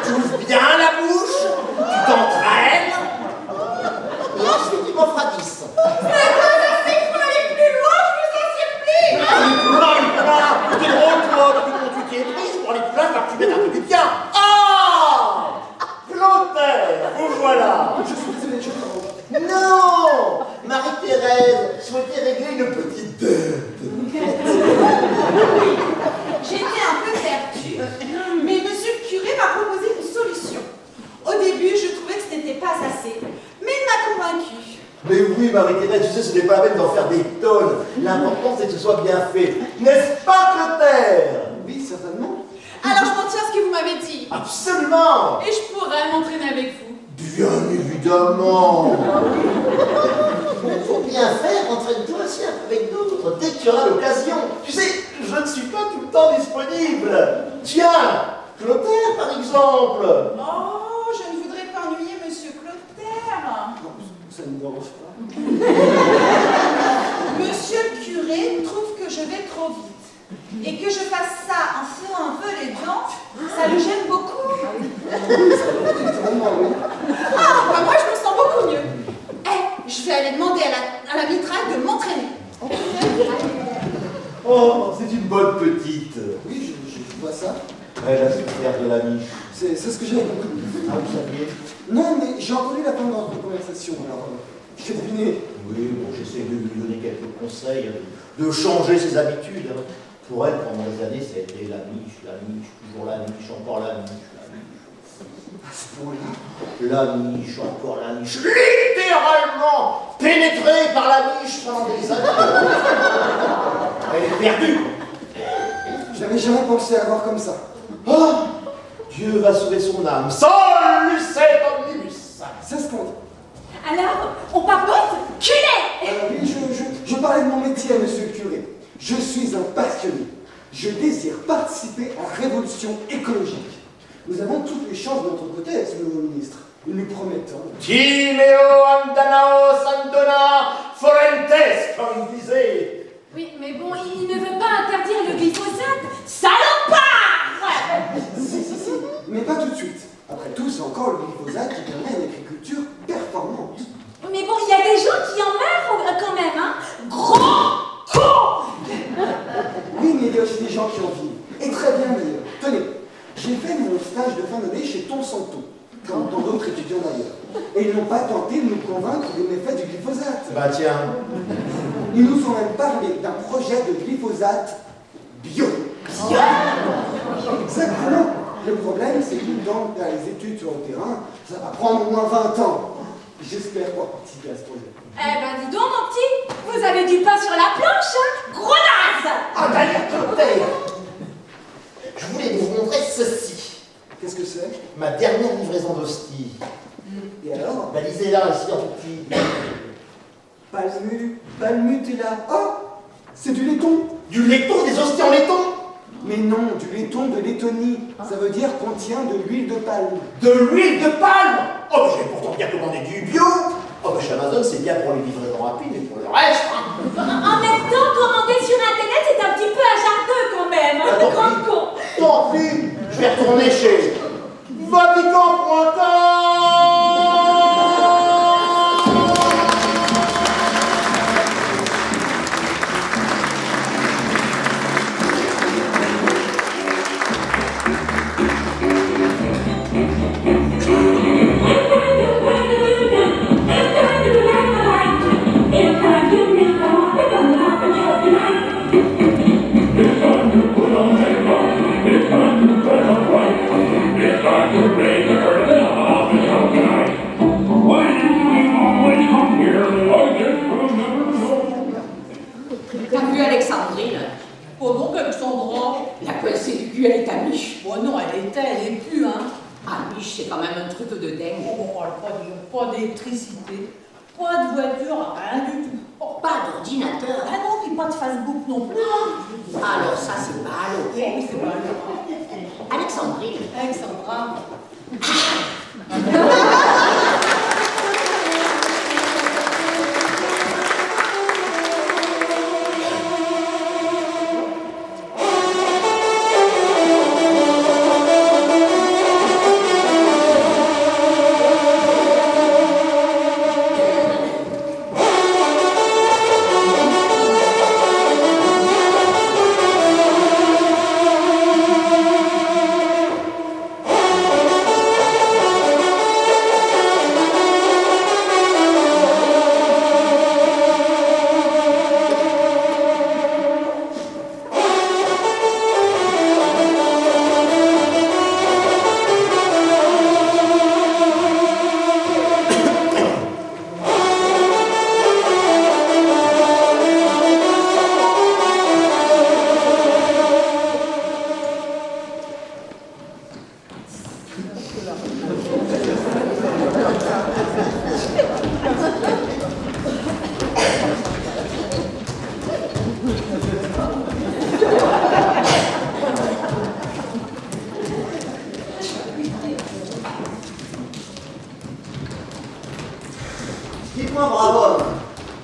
Tu ouvres bien la bouche, tu t'entraînes. Et ensuite, tu m'en feras 10. Il faut aller plus loin, je vous en supplie. T'es drôle, toi, depuis quand tu t'y es prise pour aller plus loin, alors que tu mets un peu du bien. Ah, Clotaire, vous voilà. Je suis désolé, je t'arrange. Non, Marie-Thérèse souhaitait régler une petite dette. J'étais un peu perdue, mais monsieur le curé m'a proposé une solution. Au début, je trouvais que ce n'était pas assez, mais il m'a convaincue. Mais oui, Marie-Thérèse, tu sais, ce n'est pas la peine d'en faire des tonnes. L'important, c'est que ce soit bien fait. N'est-ce pas, Clotaire? Oui, certainement. Alors je m'en tiens à ce que vous m'avez dit, Absolument. et je pourrais m'entraîner avec vous. Bien évidemment. Il faut bien faire, entraîne-toi aussi un peu avec d'autres, dès que tu auras l'occasion. Tu sais, je ne suis pas tout le temps disponible. Tiens, Clotaire, par exemple. Oh, je ne voudrais pas ennuyer monsieur Clotaire. Non, ça ne me dérange pas. Monsieur le curé trouve que je vais trop vite. Et que je fasse ça en serrant un peu les dents, ça le gêne beaucoup. Vraiment, oui. Ah, bah moi je me sens beaucoup mieux. Eh, je vais aller demander à la mitraille de m'entraîner. Oh, c'est une bonne petite. Oui, je vois ça. Elle a souffert de la niche. C'est ce que j'avais compris. Ah, vous saviez? Non, mais j'ai entendu la fin de notre conversation, alors j'ai deviné. Oui, bon, j'essaie de lui donner quelques conseils, de changer ses habitudes. Hein. Pour elle, pendant des années, ça a été la niche, toujours la niche, encore la niche, la niche. À ce point-là. La niche, encore la niche. Littéralement pénétrée par la niche pendant des années. Elle est perdue. J'avais jamais pensé à voir comme ça. Oh, Dieu va sauver son âme. Salucet omnibus. C'est ce qu'on dit. Alors, on papote? Culé! Oui, je parlais de mon métier, monsieur le curé. Je suis un passionné. Je désire participer à la révolution écologique. Nous avons toutes les chances de notre côté, monsieur le ministre. Nous promettons. Timeo Andanao Sandona Forentes, comme disait. Oui, mais bon, il ne veut pas interdire le glyphosate. Salopard! Si, Et très bien d'ailleurs. Tenez, j'ai fait mon stage de fin d'année chez Monsanto, comme tant d'autres étudiants d'ailleurs. Et ils n'ont pas tenté de nous convaincre des méfaits du glyphosate. Bah tiens. Ils nous ont même parlé d'un projet de glyphosate bio. Exactement. Le problème, c'est que dans les études sur le terrain, ça va prendre au moins 20 ans. J'espère pouvoir participer à ce projet. Eh ben dis donc mon petit, vous avez du pain sur la planche, hein? Gros naze! Ah bah écoutez, je voulais vous montrer ceci. Qu'est-ce que c'est? Ma dernière livraison d'hosties. Et alors? Bah lisez-la ici en petit. Palmutella. Oh! C'est du laiton! Du laiton, des hosties en laiton? Mais non, du laiton de Lettonie. Ça veut dire contient de l'huile de palme. De l'huile de palme? Oh, mais j'ai pourtant bien commandé du bio. Oh, bah chez Amazon, c'est bien pour les livraisons rapides, mais pour le reste, hein. En même temps, commander sur internet, c'est un petit peu hasardeux quand même, hein, Attends, le grand con. Tant pis, je vais retourner chez Vatican.com. T'as vu Alexandrine? Oh donc, Alexandra? La coincée du cul, elle est à Mich. Oh non, elle est plus, hein. Ah, Mich, c'est quand même un truc de dingue. Oh, pas d'électricité, pas de voiture, rien du tout. Oh, Pas d'ordinateur. ah non, puis pas de Facebook non plus. Alors ça, c'est ballot. Oui, c'est pas le Alexandrine, Alexandra. Dites-moi, bravo homme,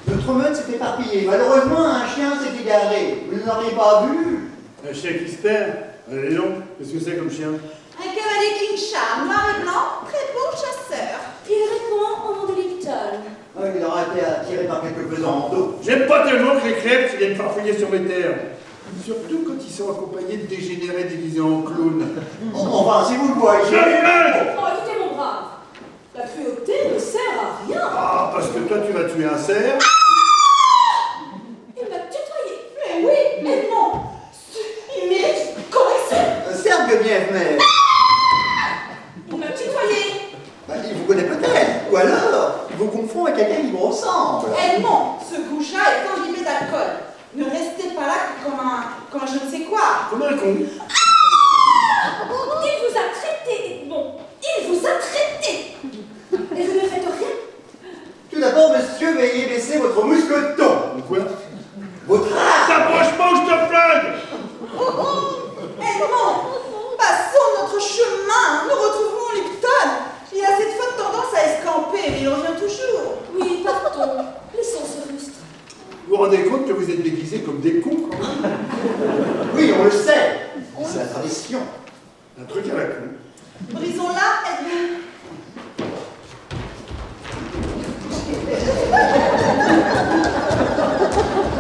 notre meute s'est éparpillée. Malheureusement, un chien s'est égaré. Vous ne l'auriez pas vu? Un chien qui se perd? Allez non, qu'est-ce que c'est comme chien? Un cavalier King Charles, noir et blanc, très bon chasseur. il répond au nom de Lipton. Ah, il aura été attiré par quelques pesants d'eau. J'aime pas tellement que les crêpes viennent farfouiller sur mes terres. Surtout quand ils sont accompagnés de dégénérés déguisés en clowns. Enfin, si vous le voyez. Je m'aide! Oh, écoutez, mon brave, la cruauté ne sert à rien. Ah, parce que toi tu vas tuer un cerf. Il m'a tutoyé. Mais oui, mais non. Il mérite une correction. Certes, Guenièvre, mais Il m'a tutoyé. bah, il vous connaît peut-être. Ou alors, il vous confond avec quelqu'un qui vous ressemble. Edmond, ce goujat est imbibé d'alcool. Ne restez pas là comme un je ne sais quoi. Comme un con. Il vous a traité, Edmond. Il vous a traité. Et vous ne faites rien. Tout d'abord, monsieur, veuillez baisser votre mousqueton. Quoi? Votre art. T'approches pas ou je te flingue! Edmond, passons notre chemin. Nous retrouverons Lipton. Il a cette fois tendance à escamper, mais il revient toujours. Oui, partons. Laissons ce rustre. Vous vous rendez compte que vous êtes déguisés comme des cons quand même? Oui, on le sait. C'est la tradition. Un truc à la con. Brisons-la, Edmond.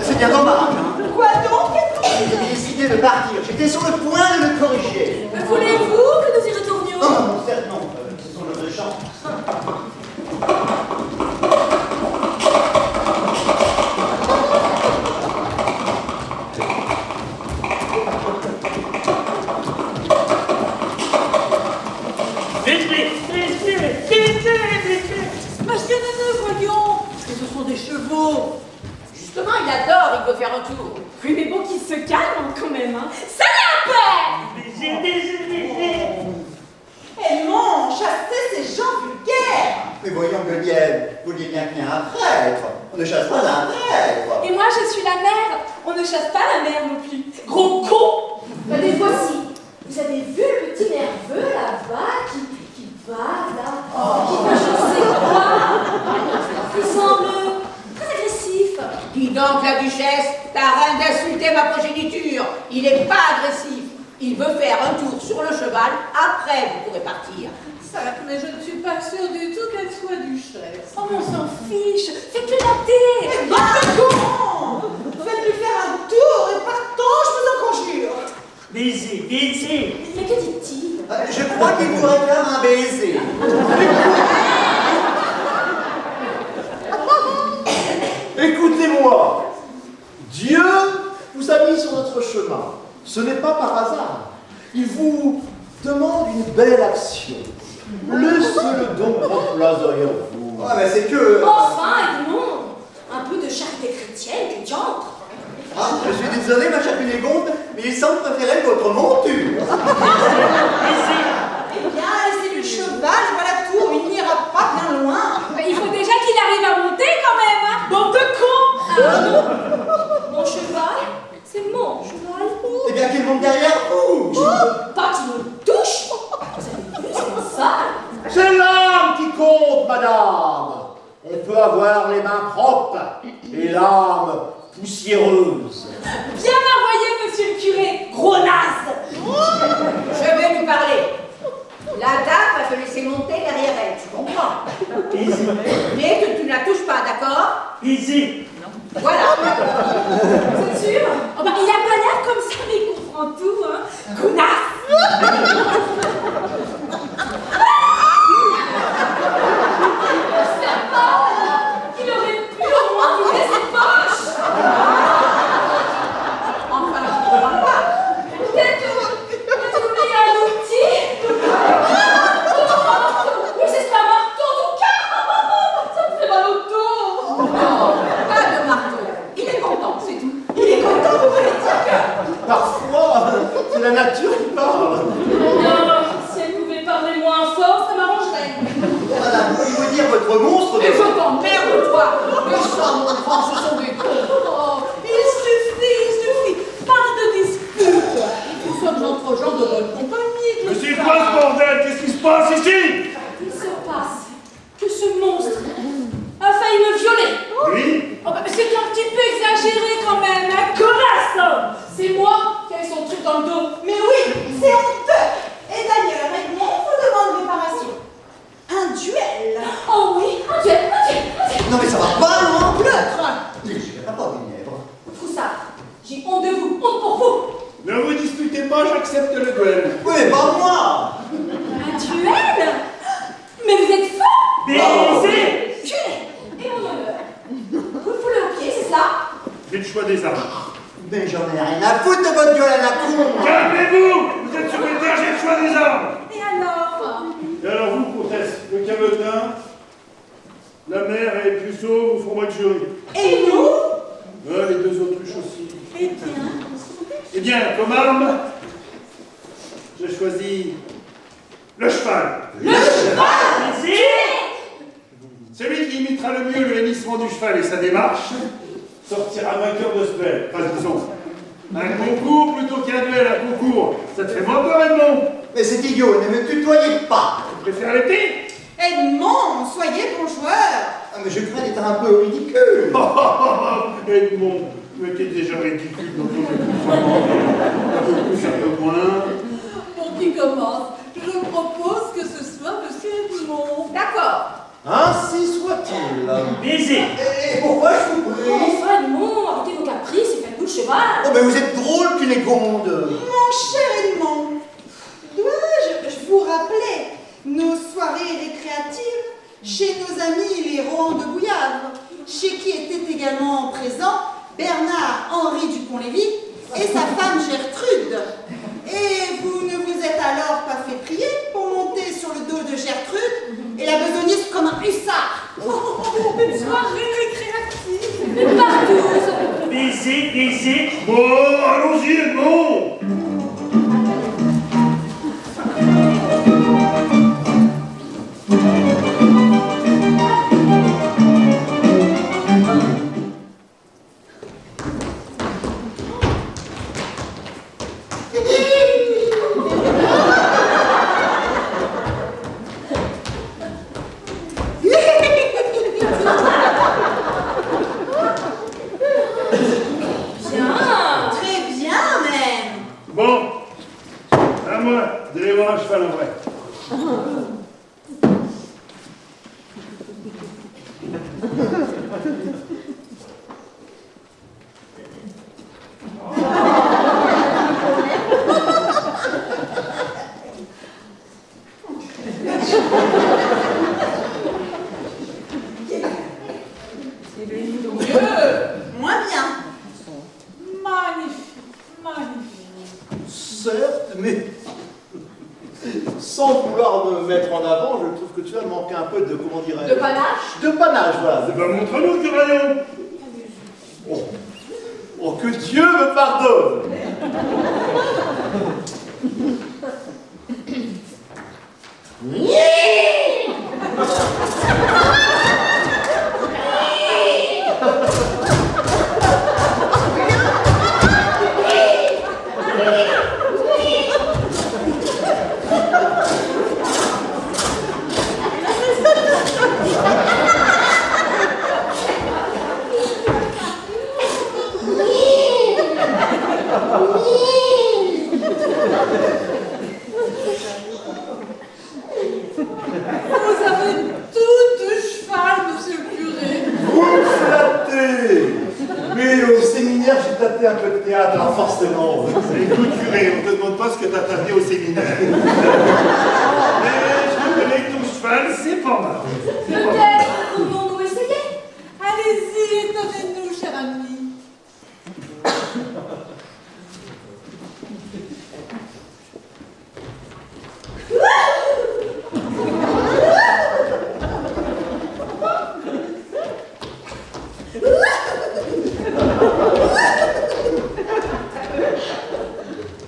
C'est bien dommage, hein. Quoi donc, Edmond? J'ai décidé de partir. J'ai J'étais sur le point de le corriger. Voulez-vous que nous y retournions? Non, non, certes non. Ce sont nos chances. Monsieur Neuneu, voyons, ce sont des chevaux. Justement, il adore, il veut faire un tour. Oui, mais bon, qu'il se calme quand même, hein. Salope! Edmond, chassez ces gens vulgaires. Mais voyons, Guenièvre, vous dites bien qu'il y a un prêtre. On ne chasse pas un prêtre. Et moi, je suis la mère. On ne chasse pas la mère non plus. Gros con! Bah, des fois-ci. Vous avez vu le petit nerveux là-bas qui va là, qui fait je ne sais quoi. Il semble très agressif. Dis donc, la duchesse, t'as rien d'insulter ma progéniture. Il n'est pas agressif. Il veut faire un tour sur le cheval, après vous pourrez partir. Certes, mais je ne suis pas sûre du tout qu'elle soit duchesse. Oh, mais on s'en fiche. Faites-le dater. Eh bien, comment? Faites-lui faire un tour et partons, je vous en conjure. Baiser. Mais que dit-il? Je crois qu'il vous réclame un baiser. Écoutez-moi, Dieu vous a mis sur notre chemin. Ce n'est pas par hasard. Il vous demande une belle action. Laissez-le donc prendre place derrière vous. Ah, mais c'est que... Enfin, Edmond, un peu de charité chrétienne, tu diantre. Ah, je suis désolé, ma chère Cunégonde, mais il semble préférer votre monture. Eh bien, laissez le cheval, voilà tout, il n'ira pas bien loin. Mais il faut déjà qu'il arrive à monter quand même, hein. Bande de cons. Ah non. Mon cheval, c'est mon cheval. Eh bien, qu'il monte derrière vous. Pas qu'il me touche. Vous avez vu, c'est sale. C'est l'âme qui compte, madame. On peut avoir les mains propres et l'âme poussiéreuse. Bien envoyé, monsieur le curé, gros naze. Je vais lui parler. La dame va te laisser monter derrière elle, tu comprends? Mais que tu ne la touches pas, d'accord? Voilà. Vous êtes sûr? Oh bah, il a pas l'air comme ça, mais il comprend tout, hein. Connasse. Il aurait pu au moins vider ses poches. Enfin, je ne comprends pas. Peut-être que vous payez un outil. Oui, c'est pas un marteau, en tout cas. Ça me fait mal au dos. Non, pas de marteau. Il est content, c'est tout. Il est content, vous voulez dire que... Parfois, c'est la nature qui parle. Non, si elle pouvait parler moins fort, ça m'arrangerait. Madame, pouvez-vous dire votre monstre Mais de... je t'emmerde, toi. Mais ça, mon enfant, ce sont des cons. Oh, il suffit. Pas de dispute. Nous sommes entre gens de bonne compagnie. Mais c'est quoi ce bordel? Qu'est-ce qui se passe ici? Il se passe que ce monstre a failli me violer. Oui? Oh, bah, c'est un petit peu exagéré quand même, hein, connasse. C'est moi qui ai son truc dans le dos. Mais oui, c'est honteux. Et d'ailleurs, Edmond vous demande réparation. Un duel. Oh oui, un duel. Non mais ça va pas, non? Pleutre. Je ne pas Guenièvre. Foussard, j'ai honte de vous, honte pour vous. Ne vous disputez pas, j'accepte le duel. Oui, mais pas moi. Un duel? Mais vous êtes fou. Baiser. Et mon honneur. Vous le foulez au pied, c'est ça? J'ai le choix des armes. Mais j'en ai rien à foutre de votre duel à la con. Calmez-vous! Vous êtes sur le terrain, j'ai le choix des armes. Et alors? Et alors vous, comtesse, le cabotin, la mère et le puceau vous feront moi le jury. Et nous? Les deux autruches aussi. Eh bien, Eh bien, comme arme, j'ai choisi le cheval. Celui qui imitera le mieux le hennissement du cheval et sa démarche sortira vainqueur de ce duel. Enfin, disons, un concours plutôt qu'un duel, un concours. Ça te fait moins peur, Edmond? Mais c'est idiot, ne me tutoyez pas. Tu préfères l'épée? Edmond, soyez bon joueur. Ah, mais je crains d'être un peu ridicule. Edmond, mais t'es déjà ridicule dans ton un peu plus, un peu moins. pour qui commence, je propose que ce soit monsieur Edmond. D'accord. Ainsi soit-il. Baiser. Et pourquoi je vous prie? Enfin, non, arrêtez vos caprices et faites-vous cheval. Oh, mais vous êtes drôle, Cunégonde. Mon cher Edmond, dois-je vous rappeler nos soirées récréatives chez nos amis les Rohan de Bouillave, chez qui étaient également présents Bernard-Henri Dupont-Lévy et sa femme Gertrude. Et vous ne vous êtes alors pas fait prier pour monter sur le dos de Gertrude et la besogniste comme un hussard. Une soirée récréative. Une partouze. Baiser. Bon, allons-y, Edmond. Très bien même. Bon, à moi d'aller voir un cheval en vrai. Moins bien. Magnifique. Certes, mais sans vouloir me mettre en avant, je trouve que tu as manqué un peu de, comment dirais-je, De panache. de panache, voilà. Eh ben, montre-nous du rayon. Oh, que Dieu me pardonne. Vous avez tout de cheval, monsieur le curé. Vous me flattez. Mais au séminaire, j'ai tâté un peu de théâtre, alors forcément. Écoute, curé, on te demande pas ce que t'as tapé au séminaire. Mais je reconnais que ton cheval, c'est pas mal. Peut-être pouvons-nous essayer. Allez-y, étonnez-nous, cher ami.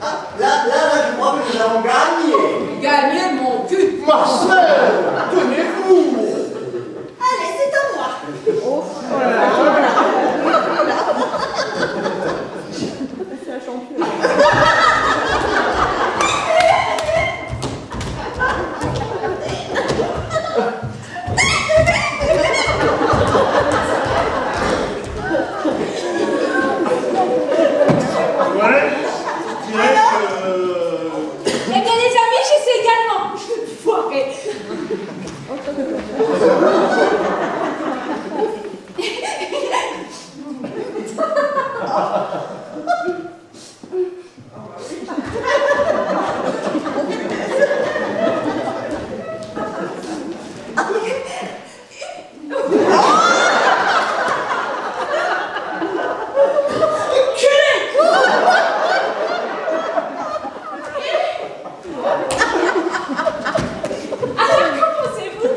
Ah, là, je crois que nous avons gagné. Gagner mon cul. Marcel, tenez-vous. Allez, c'est à moi. Ouais, je dirais que... Eh bien, les amis, j'essaie également. Foiré. Alors, qu'en pensez-vous?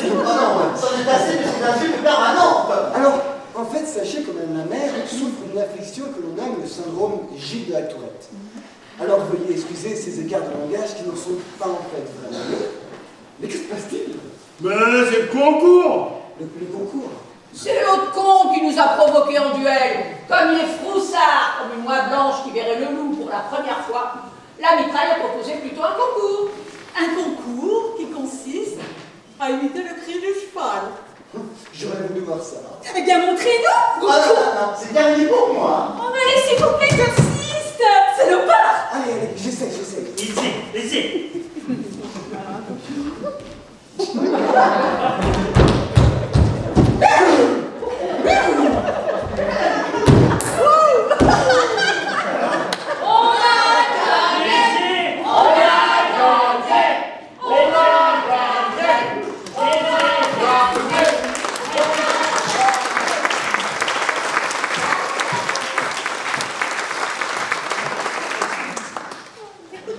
Oh non, c'en est assez de ces insultes permanentes. Alors, en fait, sachez que Madame la mère souffre d'une affliction que l'on nomme le syndrome Gilles de la Tourette. Alors, veuillez excuser ces écarts de langage qui ne sont pas en fait vraiment. Mais que se passe-t-il? Mais c'est le concours. Le concours. C'est l'autre con qui nous a provoqués en duel. Comme il est froussard, comme une oie blanche qui verrait le loup pour la première fois, la mitraille a proposé plutôt un concours. Un concours qui consiste à imiter le cri du cheval. J'aurais voulu voir ça. Eh bien, montrez-nous. Ah non, c'est terminé pour moi. Oh, allez, s'il vous plaît, j'insiste. C'est le part. Allez, j'essaie. Laissez. Oh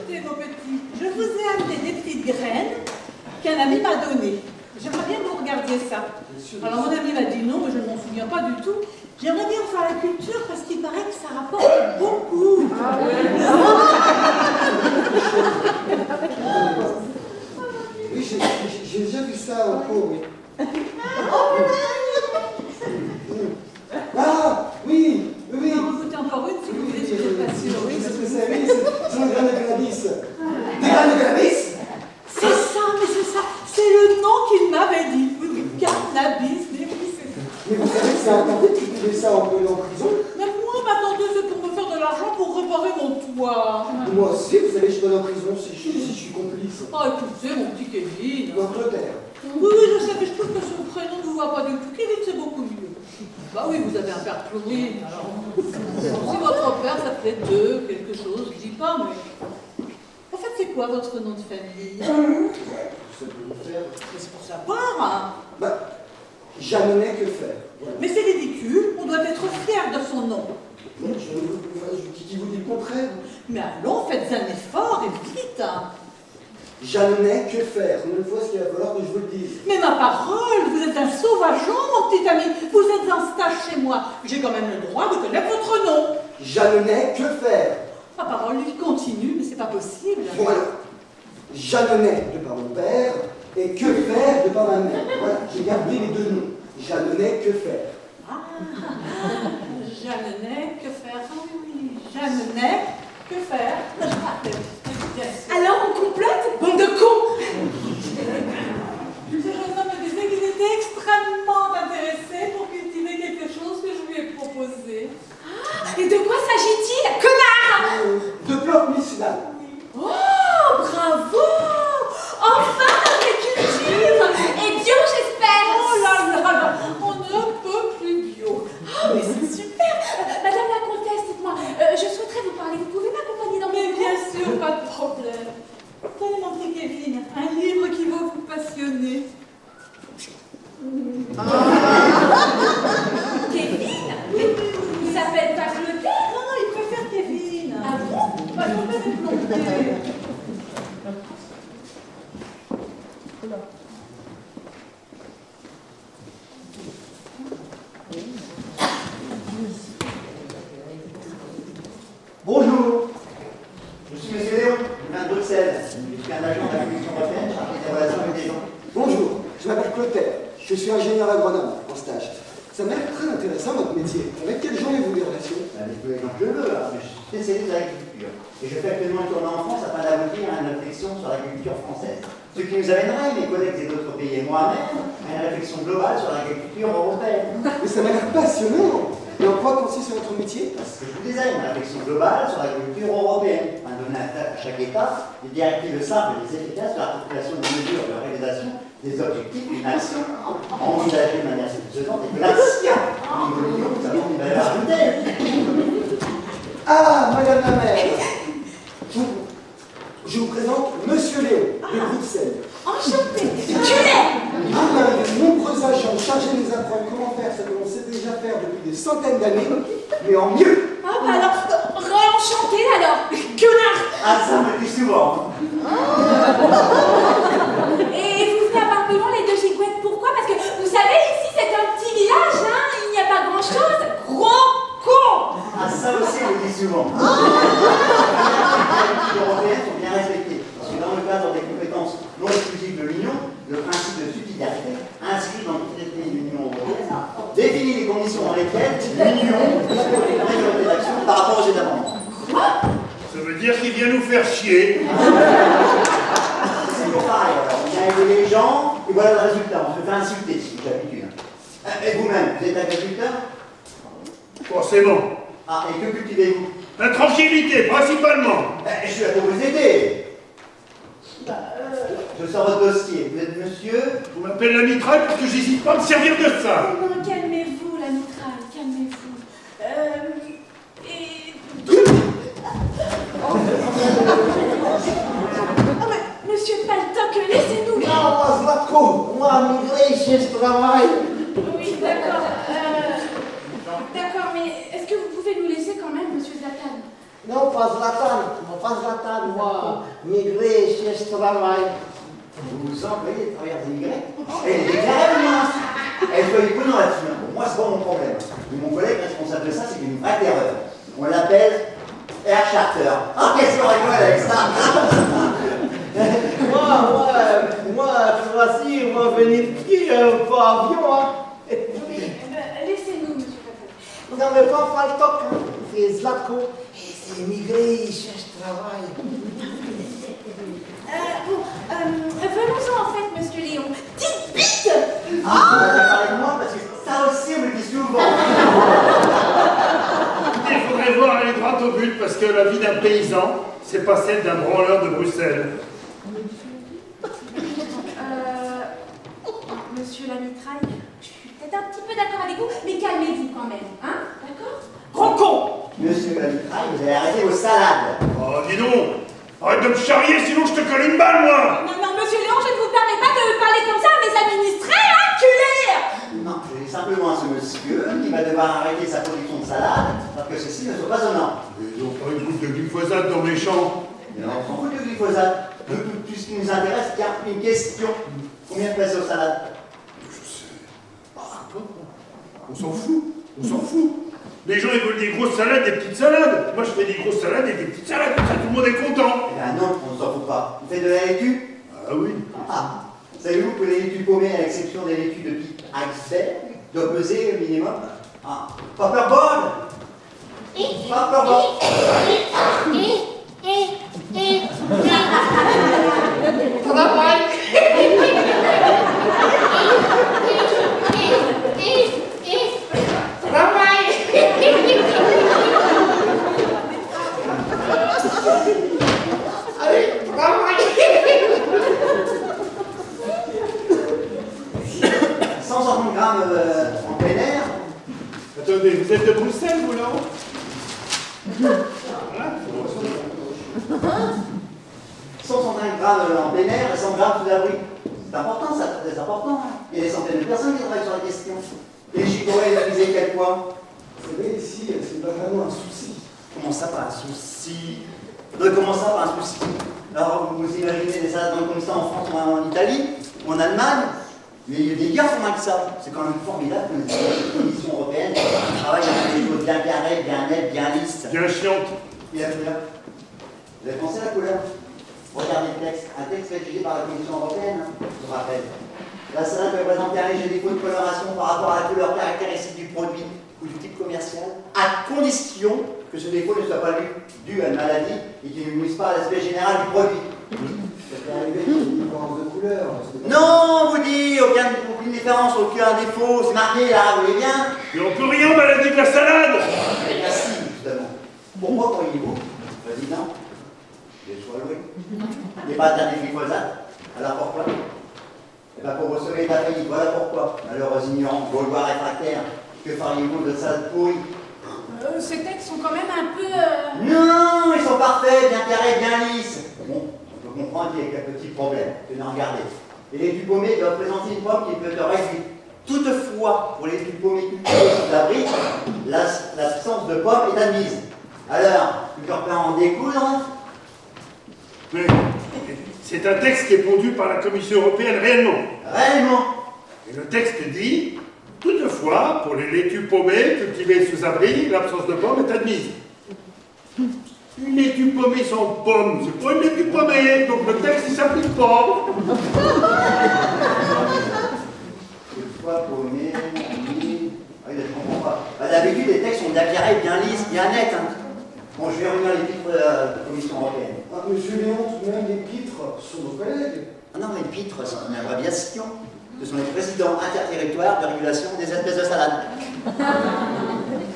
Écoutez, vos petits, je vous ai amené des petites graines qu'un ami m'a données. J'aimerais bien que vous regardiez ça. Alors mon ami m'a dit non, mais je ne m'en souviens pas du tout. J'aimerais bien faire la culture parce qu'il paraît que ça rapporte beaucoup. Ah oui. Oui, j'ai déjà vu ça en cours, oui. Ah, oui, oui, oui. Non, écoutez encore une, si vous voulez, je suis pas sûre. Oui, c'est ce que c'est, oui, c'est un grain de cannabis. Des grains de cannabis? C'est ça, mais c'est ça. C'est le nom qu'il m'avait dit. Cannabis, mais oui, c'est ça. Mais vous savez que c'est interdit de cultiver ça en prison? Mais moi, m'attendais, c'est pour me faire de l'argent pour réparer mon toit. Moi aussi, vous savez, je vais en prison si je suis complice. Oh, écoutez, mon petit Kevin. L'Angleterre. Oui, oui, je sais, mais je trouve que son prénom ne vous va pas du tout. Kevin, c'est beaucoup mieux. Bah oui, vous avez un père chlorine, alors. Si votre père s'appelait deux, quelque chose, je dis pas, mais. En fait, c'est quoi votre nom de famille? C'est pour savoir, hein. Bah, jamais que faire. Voilà. Mais c'est ridicule, on doit être fier de son nom. Non, qui vous dit le contraire? Mais allons, faites un effort et vite, hein. Jamais que faire. Une fois, ce qu'il va falloir que je vous le dise. Mais ma parole, vous êtes un sauvageon, mon petit ami. Vous êtes en stage chez moi. J'ai quand même le droit de connaître votre nom. Jamais que faire. Ma parole, lui, continue, mais c'est pas possible. Bon alors, Jeanneney de par mon père et que faire de par ma mère. Voilà, j'ai gardé les deux noms. Jeanneney, que faire. Ah, Jeanneney, que faire? Ah oui, Jeanneney, que faire? Alors on complote, bande de cons. Ce jeune homme me disait qu'il était extrêmement intéressé pour cultiver quelque chose que je lui ai proposé. Ah, et de quoi s'agit-il, connard? De plantes médicinales. Oh, bravo! Enfin l'agriculture! Et bio, j'espère! Oh là là là, on ne peut plus bio. Oh, mais c'est super! Madame la comtesse, dites-moi, je souhaiterais vous parler. Vous pouvez m'accompagner dans Mais mon bien sûr, pas de problème. Tenez, mon petit Kevin, un livre qui va vous passionner. Kevin? Mais il s'appelle pas Clotaire? Non, non, il préfère Kevin. Ah bon? Bah, je vais me planter. Bonjour, je suis M. Léon, je viens de Bruxelles. Je suis un agent de la Commission européenne chargé des relations avec les gens. Bonjour, je m'appelle Clotaire. Je suis ingénieur agronome en stage. Ça m'a l'air très intéressant votre métier. Avec quel genre avez-vous des relations? Avec tous les gens que je veux, hein, mais je suis spécialiste de l'agriculture. Et je fais actuellement une tournée en France afin d'aboutir à une réflexion sur l'agriculture française. Ce qui nous amènerait, mes collègues des autres pays et moi-même, à une réflexion globale sur l'agriculture européenne. Mais ça m'a l'air passionnant. Et en quoi consiste votre métier? Parce que je vous disais, une réflexion globale sur l'agriculture européenne, afin de donner à chaque État des directives simples et efficaces sur l'articulation des mesures de réalisation des objectifs d'une action envisagée de manière satisfaisante et que l'action au niveau de l'Union, nous avons une valeur ajoutée. Ah, madame la maire. Je vous présente Monsieur Léon, de Bruxelles. Enchanté! Un des nombreux agents chargés de nous apprendre comment faire ce que l'on sait déjà faire depuis des centaines d'années, mais en mieux. Ah bah alors, re-enchanté alors, connard! Ah, ça me le dit souvent. Et vous venez à Barcelone, les deux gigouettes, pourquoi? Parce que vous savez, ici c'est un petit village, hein, il n'y a pas grand chose. Gros con! Ah, ça aussi, on le dit souvent. Les directives européennes sont bien respectées. Parce que dans le cadre des compétences non exclusives de l'Union, le principe de subsidiarité, inscrit dans tous les pays de l'Union européenne, définit les conditions dans lesquelles l'Union dispose d'une majorité d'action par rapport aux États membres. Ça veut dire qu'il vient nous faire chier. C'est toujours pareil, alors. On a aidé les gens, et voilà le résultat. On se fait insulter, c'est l'habitude. Et vous-même, vous êtes agriculteur? Forcément. Ah, et que cultivez-vous? La tranquillité, principalement. Je suis là pour vous aider. Je sors votre dossier. Vous êtes monsieur? On m'appelle la mitraille parce que j'hésite pas à me servir de ça. Non, calmez-vous, la mitraille, calmez-vous. Oh, mais monsieur Paltock, laissez-nous. Non, Zlatko, moi, migré, je travaille. Oui, d'accord. D'accord, mais est-ce que vous pouvez nous laisser quand même, monsieur Zlatan? Non, pas Zlatan, moi, migré, chez ce travail. Vous vous employez de travailleurs immigrés? Elle est déclarée, moi. Elle peut y non là-dessus. Pour moi, c'est pas mon problème. Mais mon collègue responsable de ça, c'est une vraie terreur. On l'appelle Air Charter. Ah, qu'est-ce qu'on rigole avec ça? moi, tu vois, si, moi, venir de pied, pas avion, hein. Laissez-nous, monsieur le préfet. Non, mais pas le toc, hein. C'est Zlatko. C'est immigré, il cherche travail. Venons-en en fait, monsieur Léon. Petite bite. Ah, vous avez parlé de moi parce que ça aussi, on me dit souvent. Il faudrait voir aller droit au but parce que la vie d'un paysan, c'est pas celle d'un branleur de Bruxelles. Monsieur la mitraille, je suis peut-être un petit peu d'accord avec vous, mais calmez-vous quand même, hein? D'accord? Gros con! Monsieur la mitraille, vous allez arrêter vos salades. Oh, dis donc! Arrête de me charrier, sinon je te colle une balle, moi! Non, monsieur Léon, je ne vous permets pas de parler comme ça à mes administrés, enculés! Non, je dis simplement à ce monsieur qui va devoir arrêter sa production de salade parce que ceci ne soit pas honnant. Ils ont pas une goutte de glyphosate dans mes champs. Mais on s'en fout du glyphosate. Tout ce qui nous intéresse, c'est une question. Combien de places aux salades? Je sais. On s'en fout. On s'en fout. Les gens, ils veulent des grosses salades, des petites salades. Moi, je fais des grosses salades et des petites salades. Comme ça, tout le monde est content. Eh bien non, on ne s'en fout pas. Vous faites de la laitue? Ah oui. Ah, savez-vous que les laitues paumées, à l'exception des laitues de type iceberg, doivent peser au minimum Paperboard. En plein air. Attendez, vous êtes de Bruxelles, vous, non? Voilà. 135 grammes en plein air et 100 grammes sous l'abri. C'est important, ça, c'est important. Il y a des centaines de personnes qui travaillent sur la question. Les chicorées, ils disaient quel point? Vous savez, ici, c'est pas vraiment un souci. Comment ça, pas un souci? Non, comment ça, pas un souci? Alors, vous imaginez des salades comme ça en France ou en Italie ou en Allemagne? Mais il y a des gars qui font moins que ça. C'est quand même formidable que les commissions européennes travaillent avec des choses bien carrées, bien nettes, bien lisses. Bien chiante. Et la couleur? Vous avez pensé à la couleur? Regardez le texte. Un texte rédigé par la Commission européenne, hein, je vous rappelle. La salade peut présenter un léger défaut de coloration par rapport à la couleur caractéristique du produit ou du type commercial, à condition que ce défaut ne soit pas dû à une maladie et qu'il ne nuise pas à l'aspect général du produit. Ça peut arriver qu'il y ait une différence de couleur. Non, vous dites, aucune différence, aucun défaut, c'est marqué là, vous voyez bien? Mais on peut rien maladie de la salade. Eh bien si, justement. Pourquoi croyez-vous, président, j'ai choix loué, il n'est pas interdit de glyphosate? Alors pourquoi? Eh bien pour vous sauver de la faillite, voilà pourquoi. Malheureux ignorants, gaulois réfractaires, que feriez-vous de salade pourrie? Ces textes sont quand même un peu... Non, ils sont parfaits, bien carrés, bien lisses. Bon, on peut comprendre qu'il y a quelques petits problèmes. Tenez, regardez. Et les laitues paumées doivent présenter une pomme qui peut être réduite. Toutefois, pour les laitues paumées cultivées sous l'abri, l'absence de pomme est admise. Alors, tu peux en découdre? Mais c'est un texte qui est pondu par la Commission européenne réellement. Réellement. Et le texte dit, toutefois, pour les laitues paumées cultivées sous abri, l'absence de pomme est admise. Une laitue paumée sans pomme, c'est pas une laitue paumée, donc le texte il s'applique pas. Toutefois, paumée, admise... Ah oui, je comprends pas. Bah, d'habitude, les textes sont bien carrés, bien lisses, bien nets. Hein. Bon, je vais revenir les titres de la Commission européenne. Ah, monsieur Léon, tout de même, les pitres sont nos collègues. Ah non, les pitres, c'est une abréviation. Ce sont les présidents interterritoires de régulation des espèces de salade.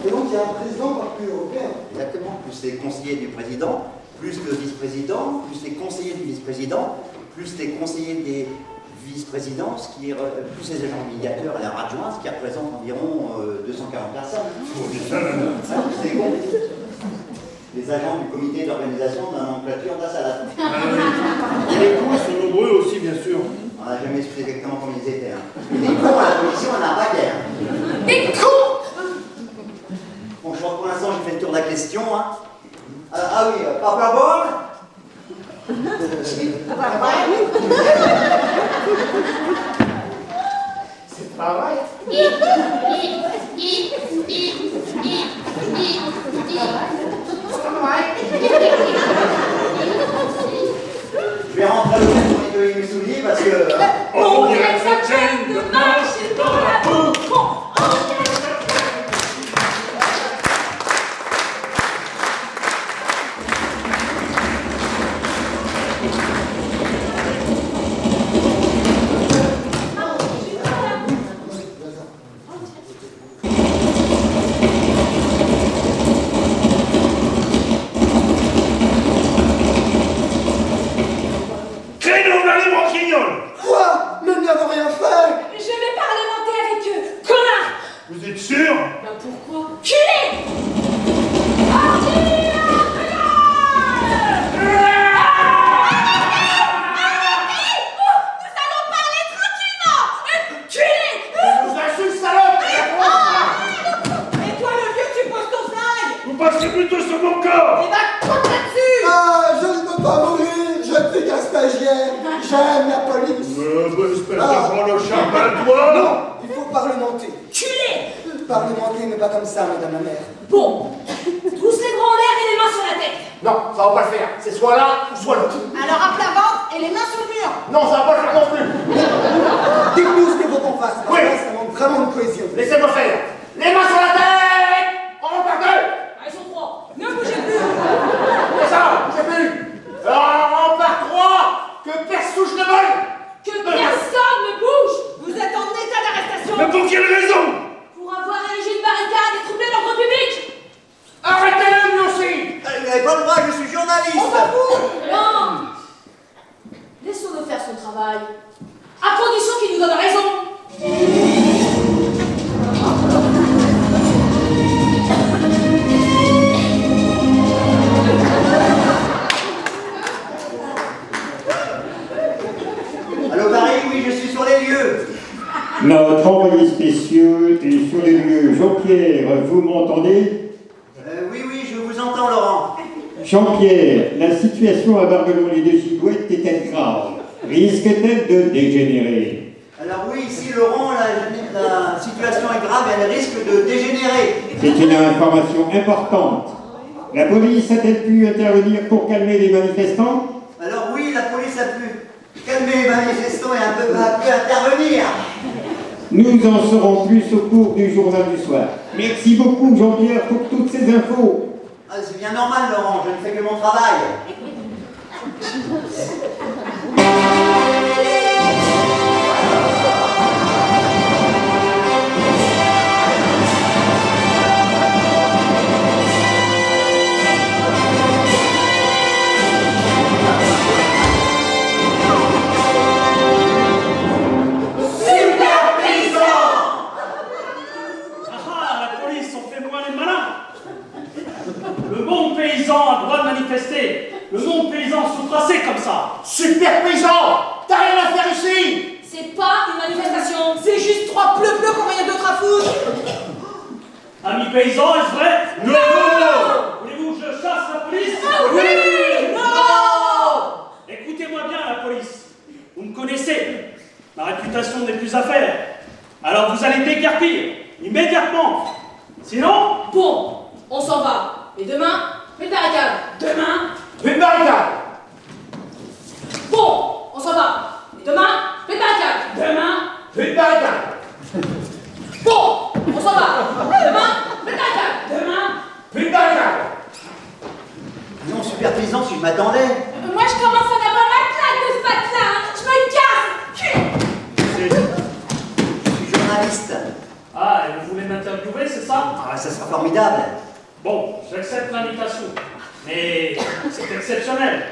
Et donc, il y a un président par pays européen. Exactement. Plus les conseillers du président, plus le vice-président, plus les conseillers du vice-président, plus les conseillers des vice-présidents, plus les agents médiateurs et leurs adjoints, ce qui représente environ 240 personnes. C'est con. Les agents du comité d'organisation d'un nomenclature de la salade. Et les cons sont nombreux aussi, bien sûr. On n'a jamais su exactement comment ils étaient. Hein. Et des cons à la commission, on n'a pas guère. Des cons! Bon, je crois que pour l'instant, j'ai fait le tour de la question. Hein. Alors, oui, Paperboard. C'est pas vrai. Je vais rentrer à l'hôtel pour nettoyer mes souliers parce que... On dirait que ça traîne de marcher dans la boue. Créneau vers les branquignoles. Quoi? Mais nous n'avons rien fait! Je vais parlementer avec eux. Connard! Vous êtes sûr? Ben pourquoi? Culé! Nous allons parler tranquillement! Culé! Je vous insulte, salope! Et toi, le vieux, tu poses ton flingue! Vous passez plutôt sur mon corps. Eh ben, compte là-dessus! Ah, je ne peux pas mourir! Je ne suis qu'un stagiaire! J'aime la police! Bonne espèce de branle charme à toi. Non! Il faut parlementer! Culé! Parlementer, mais pas comme ça, madame la maire. Bon, tous les bras en l'air et les mains sur la tête. Non, ça va pas le faire. C'est soit l'un ou soit l'autre. Alors, à plat ventre et les mains sur le mur! Non, ça va pas le faire non plus. Dites-nous ce qu'il faut qu'on fasse! Oui. Ça manque vraiment de cohésion. Laissez-moi faire. Les mains sur la tête. On repart deux. Ah, ils sont trois. Ne bougez plus! C'est ça, j'ai plus. Alors, on part trois. Que personne touche le bol. Que personne ne bouge. Vous êtes en état d'arrestation! Mais pour quelle raison? Pour avoir érigé une barricade et troublé l'ordre public. Arrêtez-le, lui aussi. Vous n'avez pas le droit, je suis journaliste. Non. Laissons-le faire son travail. À condition qu'il nous donne raison. Allô Paris, oui, je suis sur les lieux. Notre envoyé spécial est sur les lieux. Jean-Pierre, vous m'entendez? Oui, oui, je vous entends, Laurent. Jean-Pierre, la situation à Barguelon-les-Deux-Gigouettes est-elle grave? Risque-t-elle de dégénérer? Alors oui, ici, Laurent, la situation est grave et elle risque de dégénérer. C'est une information importante. La police a-t-elle pu intervenir pour calmer les manifestants? Alors oui, la police a pu calmer les manifestants et un peu à peu intervenir. Nous en saurons plus au cours du journal du soir. Merci beaucoup, Jean-Pierre, pour toutes ces infos. Ah, c'est bien normal, Laurent, je ne fais que mon travail. La police, on fait moins les malins. Le bon paysan a le droit de manifester. Le non-paysan souffre assez comme ça. Super paysan. T'as rien à faire ici. C'est pas une manifestation. C'est juste trois pleu-pleu qu'on rien d'autre à foutre! Ami paysan, est-ce vrai? Non. Voulez-vous que je chasse la police? Ah oui! Non! Écoutez-moi bien, la police. Vous me connaissez. Ma réputation n'est plus à faire. Alors vous allez déguerpir, immédiatement. Sinon, Bon, on s'en va. Et demain, une barricade. Demain, Une barricade. bon, on s'en va. Et demain, une barricade. Demain, Une barricade. bon, on s'en va. Demain, une barricade. Demain. Une barricade. Non, super paysan, si je m'attendais. Moi, je commence à en avoir ma claque de ce matelas. Hein. Je me casse. c'est... Je suis journaliste. Ah, et vous voulez m'interviewer, c'est ça? Ah, ça sera formidable. Bon, j'accepte l'invitation. Mais c'est exceptionnel.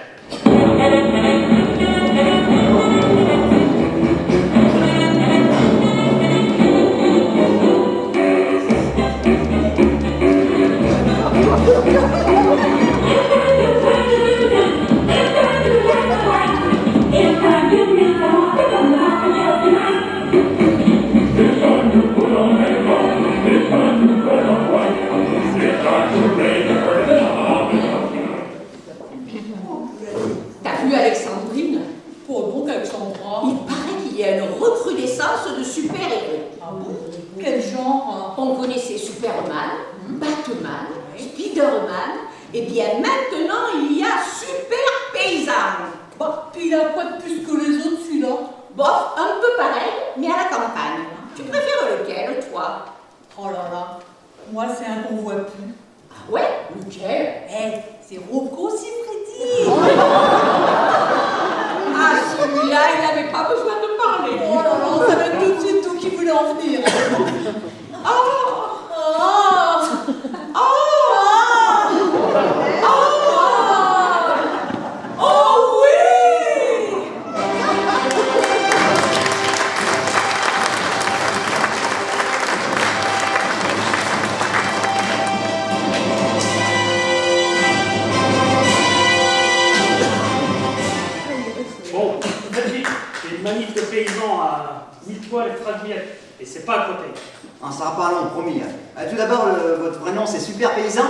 Alexandrine? Pour donc, Alexandra. Il paraît qu'il y a une recrudescence de super-héros. Ah bon? Quel genre? On connaissait Superman, Batman, Spider-Man, et bien maintenant il y a Super Paysan. Bah, il a quoi de plus que les autres, celui-là? Bof, un peu pareil, mais à la campagne. Tu préfères lequel, toi? Oh là là, moi c'est un qu'on voit plus. Ah ouais? Lequel? Eh, c'est Rocco Siffredi. Ah, celui-là, il n'avait pas besoin de parler. Oh là là, on savait tout de suite tout qui voulait en venir. Oh! Ah! Oh! Oh! Oh oui! Bon, faites vite. C'est une manif de paysans à 1000 poils et fragmiettes. Et c'est pas à côté. On sera pas long, promis. Tout d'abord, votre vrai nom, c'est Super Paysan?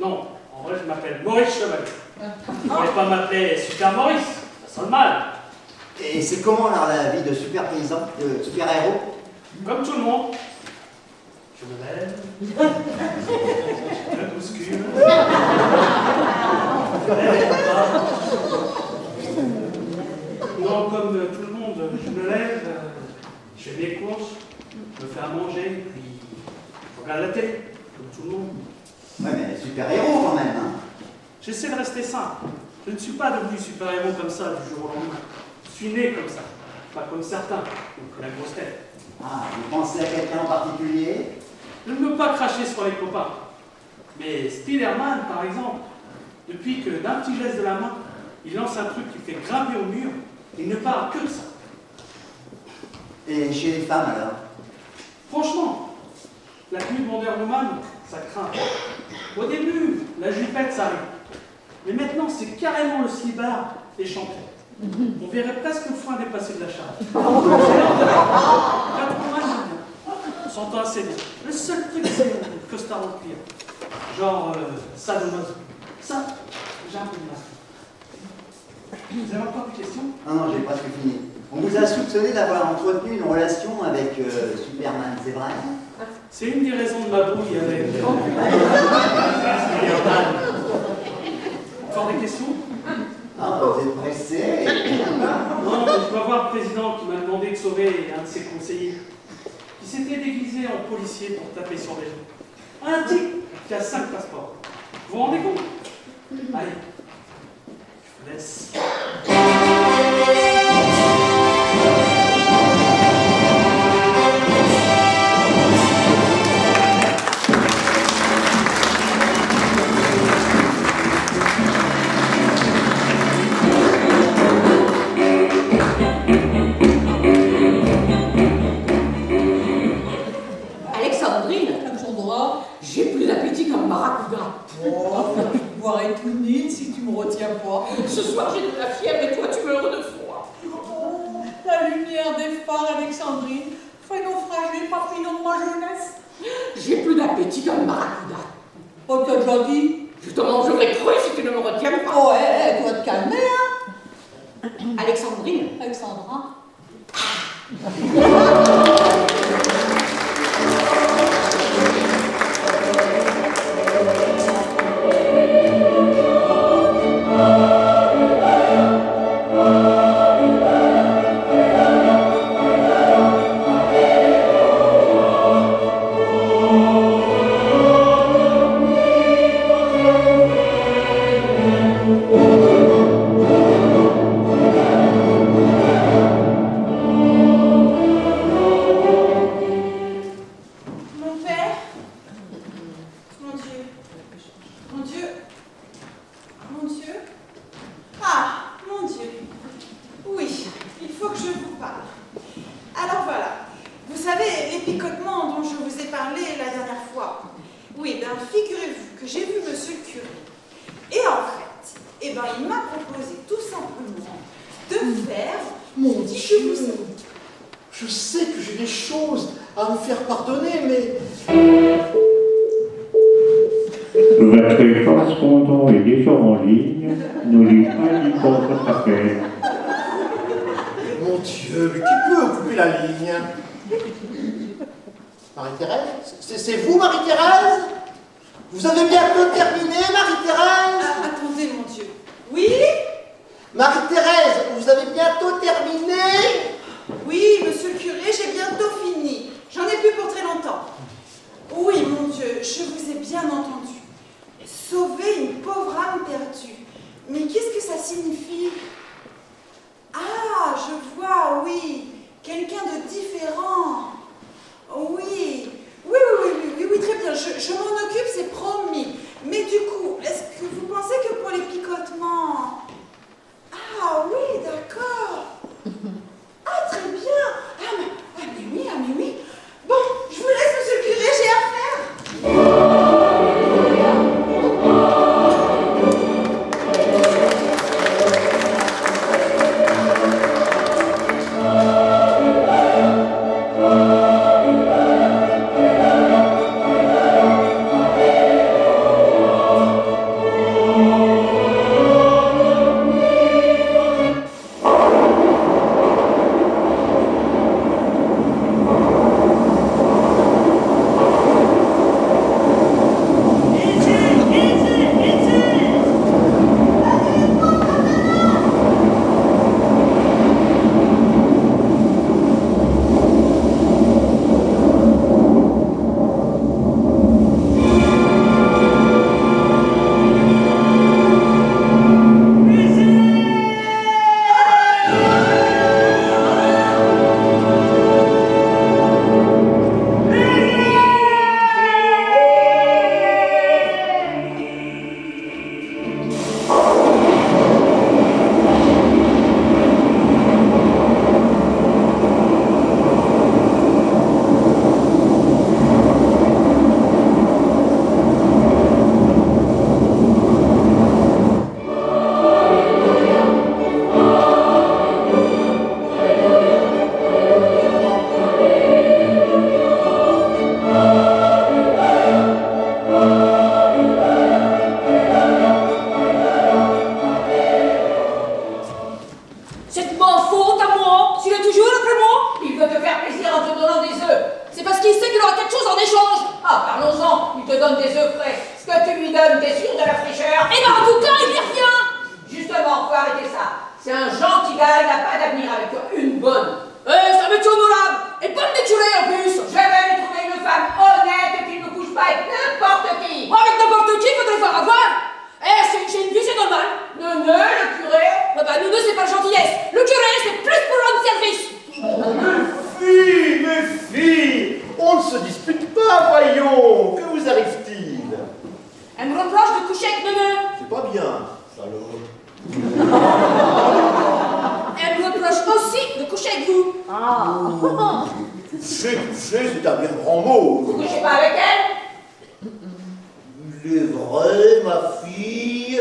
Non, en vrai, je m'appelle Maurice Chevalier. Vous ne pouvez pas m'appeler Super Maurice, ça sonne mal. Et c'est comment alors la vie de Super Paysan, de Super Héros? Comme tout le monde, je me lève, je me bouscule, je lève les bras. Non, comme tout le monde, je me lève, je fais mes courses, je me fais à manger, puis je regarde la télé, comme tout le monde. Ouais, mais Super Héros quand même, hein? J'essaie de rester simple. Je ne suis pas devenu super-héros comme ça du jour au lendemain. Je suis né comme ça, pas comme certains, ou la grosse tête. Ah, vous pensez à quelqu'un en particulier? Je ne veux pas cracher sur les copains. Mais Spider-Man, par exemple, depuis que d'un petit geste de la main, il lance un truc qui fait grimper au mur, il ne parle que de ça. Et chez les femmes alors? Franchement, la tenue de Wonder Woman, ça craint. Au début, la jupette, ça arrive. Mais maintenant, c'est carrément le slibard et chanté. On verrait presque le foin dépasser de la charge. On s'entend assez bien. Le seul truc, c'est le costard en cuir. Genre sadomaso. Ça, j'ai un peu de mal. Vous avez encore des questions? Non, j'ai presque fini. On vous a soupçonné d'avoir entretenu une relation avec Superman, c'est vrai? C'est une des raisons de ma brouille avec Encore des questions? Ah, vous êtes pressé? Non, je dois voir le président qui m'a demandé de sauver un de ses conseillers qui s'était déguisé en policier pour taper sur des gens. Un type qui a 5 passeports. Vous vous rendez compte? Allez, je vous laisse. J'ai plus d'appétit qu'un barracuda. Oh, tu boirais tout nid si tu me retiens pas. Ce soir, j'ai de la fièvre et toi, tu meurs de froid. Oh, la lumière des phares, Alexandrine, fait naufrager papillon de ma jeunesse. J'ai plus d'appétit qu'un barracuda. Oh, t'as déjà dit? Je te mangerai cru si tu ne me retiens pas. Oh, hé, dois te calmer, hein. Alexandrine. Alexandra. Je sais que j'ai des choses à me faire pardonner, mais... Notre correspondant est déjà en ligne. Nous lui indiquons votre appel. Mon Dieu, mais qui peut occuper la ligne? Marie-Thérèse? C'est vous, Marie-Thérèse? Vous avez bientôt terminé, Marie-Thérèse? Attendez, mon Dieu. Oui? Marie-Thérèse, vous avez bientôt terminé? Oui, monsieur le curé, j'ai bientôt fini. J'en ai plus pour très longtemps. Oui, mon Dieu, je vous ai bien entendu. Sauver une pauvre âme perdue. Mais qu'est-ce que ça signifie? Ah, je vois, oui. Quelqu'un de différent. Oui. Oui, très bien. Je m'en occupe, c'est promis. Mais du coup, est-ce que vous pensez que pour les picotements... Ah oui, d'accord. Ah, très bien. Ah, mais oui. Bon, je vous laisse, monsieur le curé, j'ai affaire. C'est un bien grand mot. Vous couchez pas avec elle? Il est vrai, ma fille,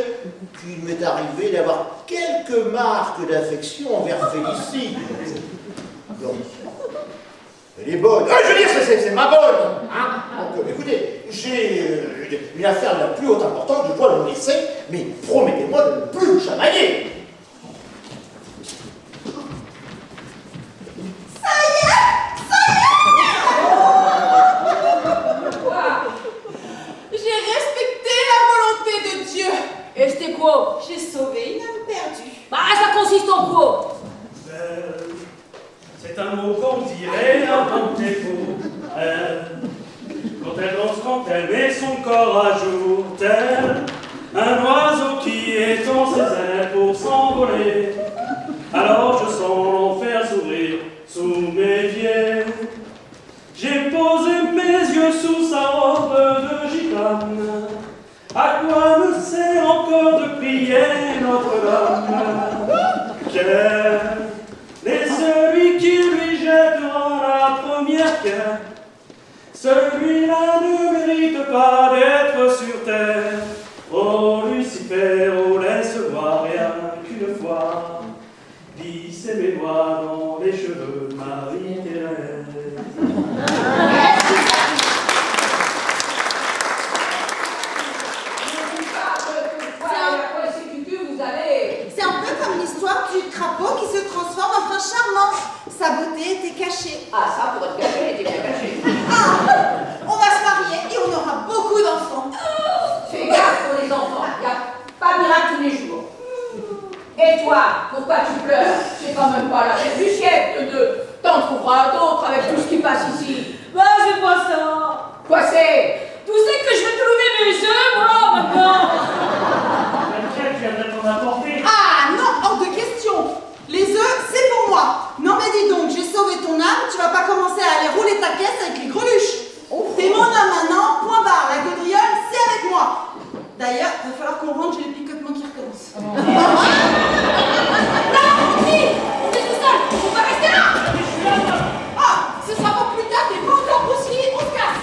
qu'il m'est arrivé d'avoir quelques marques d'affection envers Félicie. Donc, elle est bonne. Ah, je veux dire, c'est ma bonne. Hein. Donc, écoutez, j'ai une affaire de la plus haute importance, je dois le laisser, mais promettez-moi de ne plus le chamailler. Et c'était quoi? J'ai sauvé une âme perdue. Bah, ça consiste en quoi? C'est un mot qu'on dirait un bon défaut. Quand elle danse, quand elle met son corps à jour, tel un oiseau qui étend ses ailes pour s'envoler. Alors je sens l'enfer s'ouvrir sous mes pieds. J'ai posé mes yeux sous sa robe de gitane. À quoi me sert encore de prier Notre-Dame? Quel est celui qui lui jettera la première pierre? Celui-là ne mérite pas d'être sur terre. Oh Lucifer, oh laisse voir rien qu'une fois. Glisser mes doigts dans les cheveux, Marie-Thérèse. crapaud qui se transforme en prince charmant. Sa beauté était cachée. Ah, ça, pour être caché, elle était bien cachée. Ah, on va se marier et on aura beaucoup d'enfants. Fais gaffe pour les enfants, il n'y a pas miracle tous les jours. Et toi, pourquoi tu pleures? C'est quand même pas la fête du siècle de... T'en trouveras d'autres avec tout ce qui passe ici. Bah, c'est pas ça. Quoi c'est? Tu sais que je vais trouver mes œufs, moi, maintenant. Laquelle viendrait t'en apporter? Ah non, hors de question. Les œufs, c'est pour moi. Non mais dis donc, j'ai sauvé ton âme, tu vas pas commencer à aller rouler ta caisse avec les greluches. T'es mon homme maintenant, point barre, la gaudriole, c'est avec moi. D'ailleurs, il va falloir qu'on rentre, j'ai les picotements qui recommencent. Non, si, on est tout seul, on va rester là. Ah, ce sera pour plus tard, t'es pas encore bousillé, on se casse.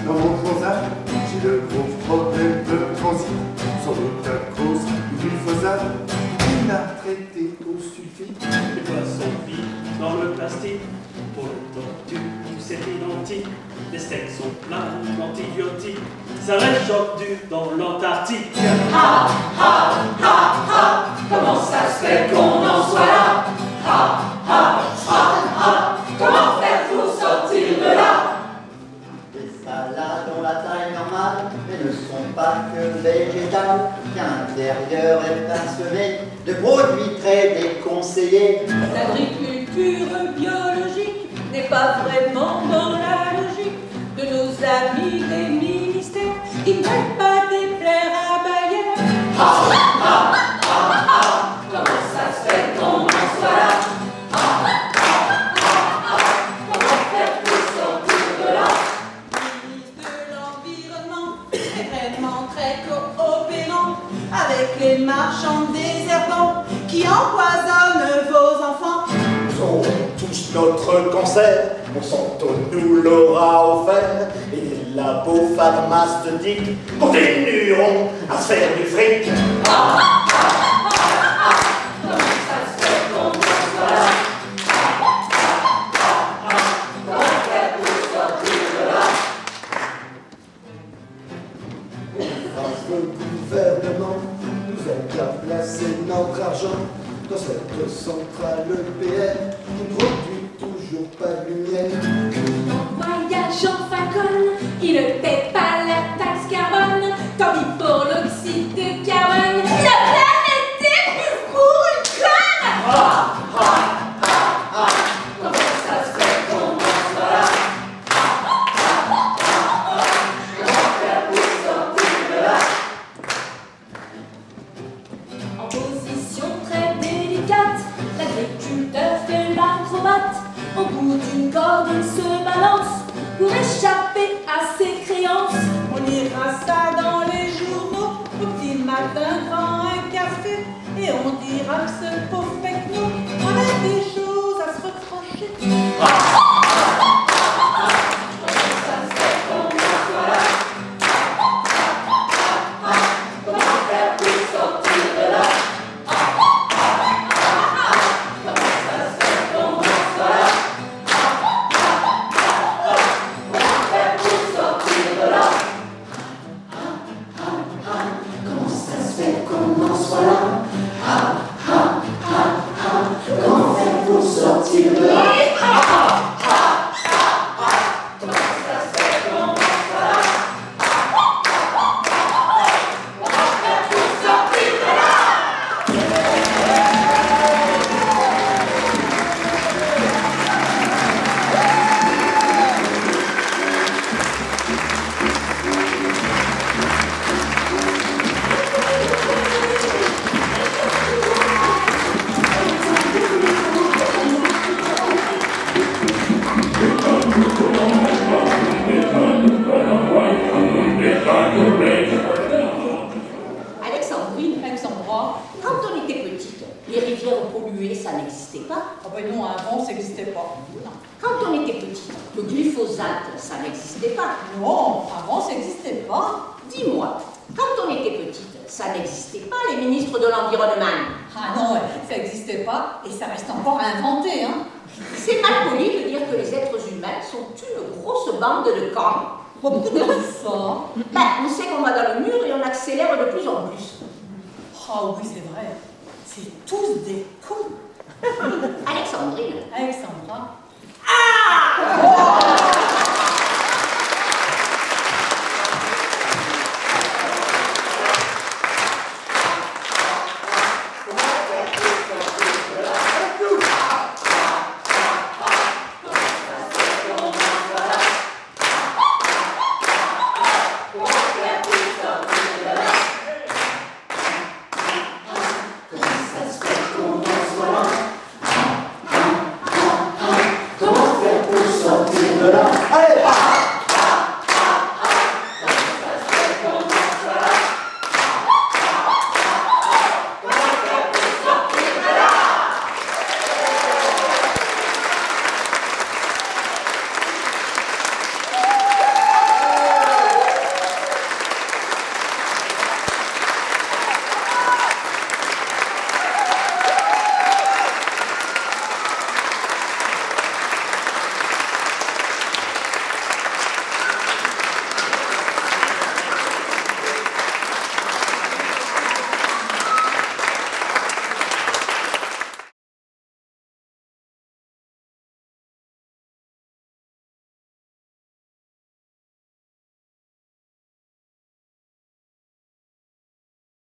Dans mon transat, j'ai de gros problèmes de transit, sans doute à cause du glyphosate qui m'a traité au sulfite. Les poissons vivent dans le plastique, pour le tortue, c'est identique. Les steaks sont pleins d'antibiotiques, ça réchauffe dur dans l'Antarctique. Ha, ha, ha, ha, comment ça se fait qu'on en soit là? Ha, ha, ha, ha, comment faire pour sortir de là? Salades ont la taille normale, mais ne sont pas que végétales, qu'à l'intérieur est parsemé de produits très déconseillés. L'agriculture biologique n'est pas vraiment dans la logique de nos amis des ministères qui ne veulent pas déplaire à Bayer. Ha, ha, ha, ha, ha, comment ça se fait qu'on en soit là? Ha, ha, ha, ha, ha, comment faire pour sortir de là? Ministre de l'Environnement est vraiment très coopérant. avec les marchands désherbants qui empoisonnent vos enfants. Nous aurons tous notre cancer, Monsanto nous l'aura offert, et la beau pharmaceutique continueront à se faire du fric. Notre argent dans cette centrale EPR qui ne produit toujours pas de lumière. En voyage en Falcon, il ne paie pas la taxe carbone, tant pis pour l'oxyde de carbone. La planète est plus pour une conne! Comment ça se fait qu'on en soit là? Comment faire pour sortir de là? En position très délicate, l'agriculteur fait l'acrobate. Au bout d'une corde, il se balance pour échapper à ses créances. On lira ça dans les journaux, au petit matin devant un café, et on dira que ce pauvre Pecno avait des choses à se reprocher. Alexandra, quand on était petite, les rivières polluées, ça n'existait pas. Oh ben non, avant, ça n'existait pas. Non. Quand on était petite, le glyphosate, ça n'existait pas. Non, avant, ça n'existait pas. Dis-moi, quand on était petite, ça n'existait pas, les ministres de l'Environnement. Ah non, ça n'existait pas, et ça reste encore à inventer, hein. C'est mal poli de dire que les êtres humains sont une grosse bande de cons. Comment ça? Ben, on sait qu'on va dans le mur et on accélère de plus en plus. Ah oui, c'est vrai. C'est tous des cons. Alexandrine. Alexandra. Ah!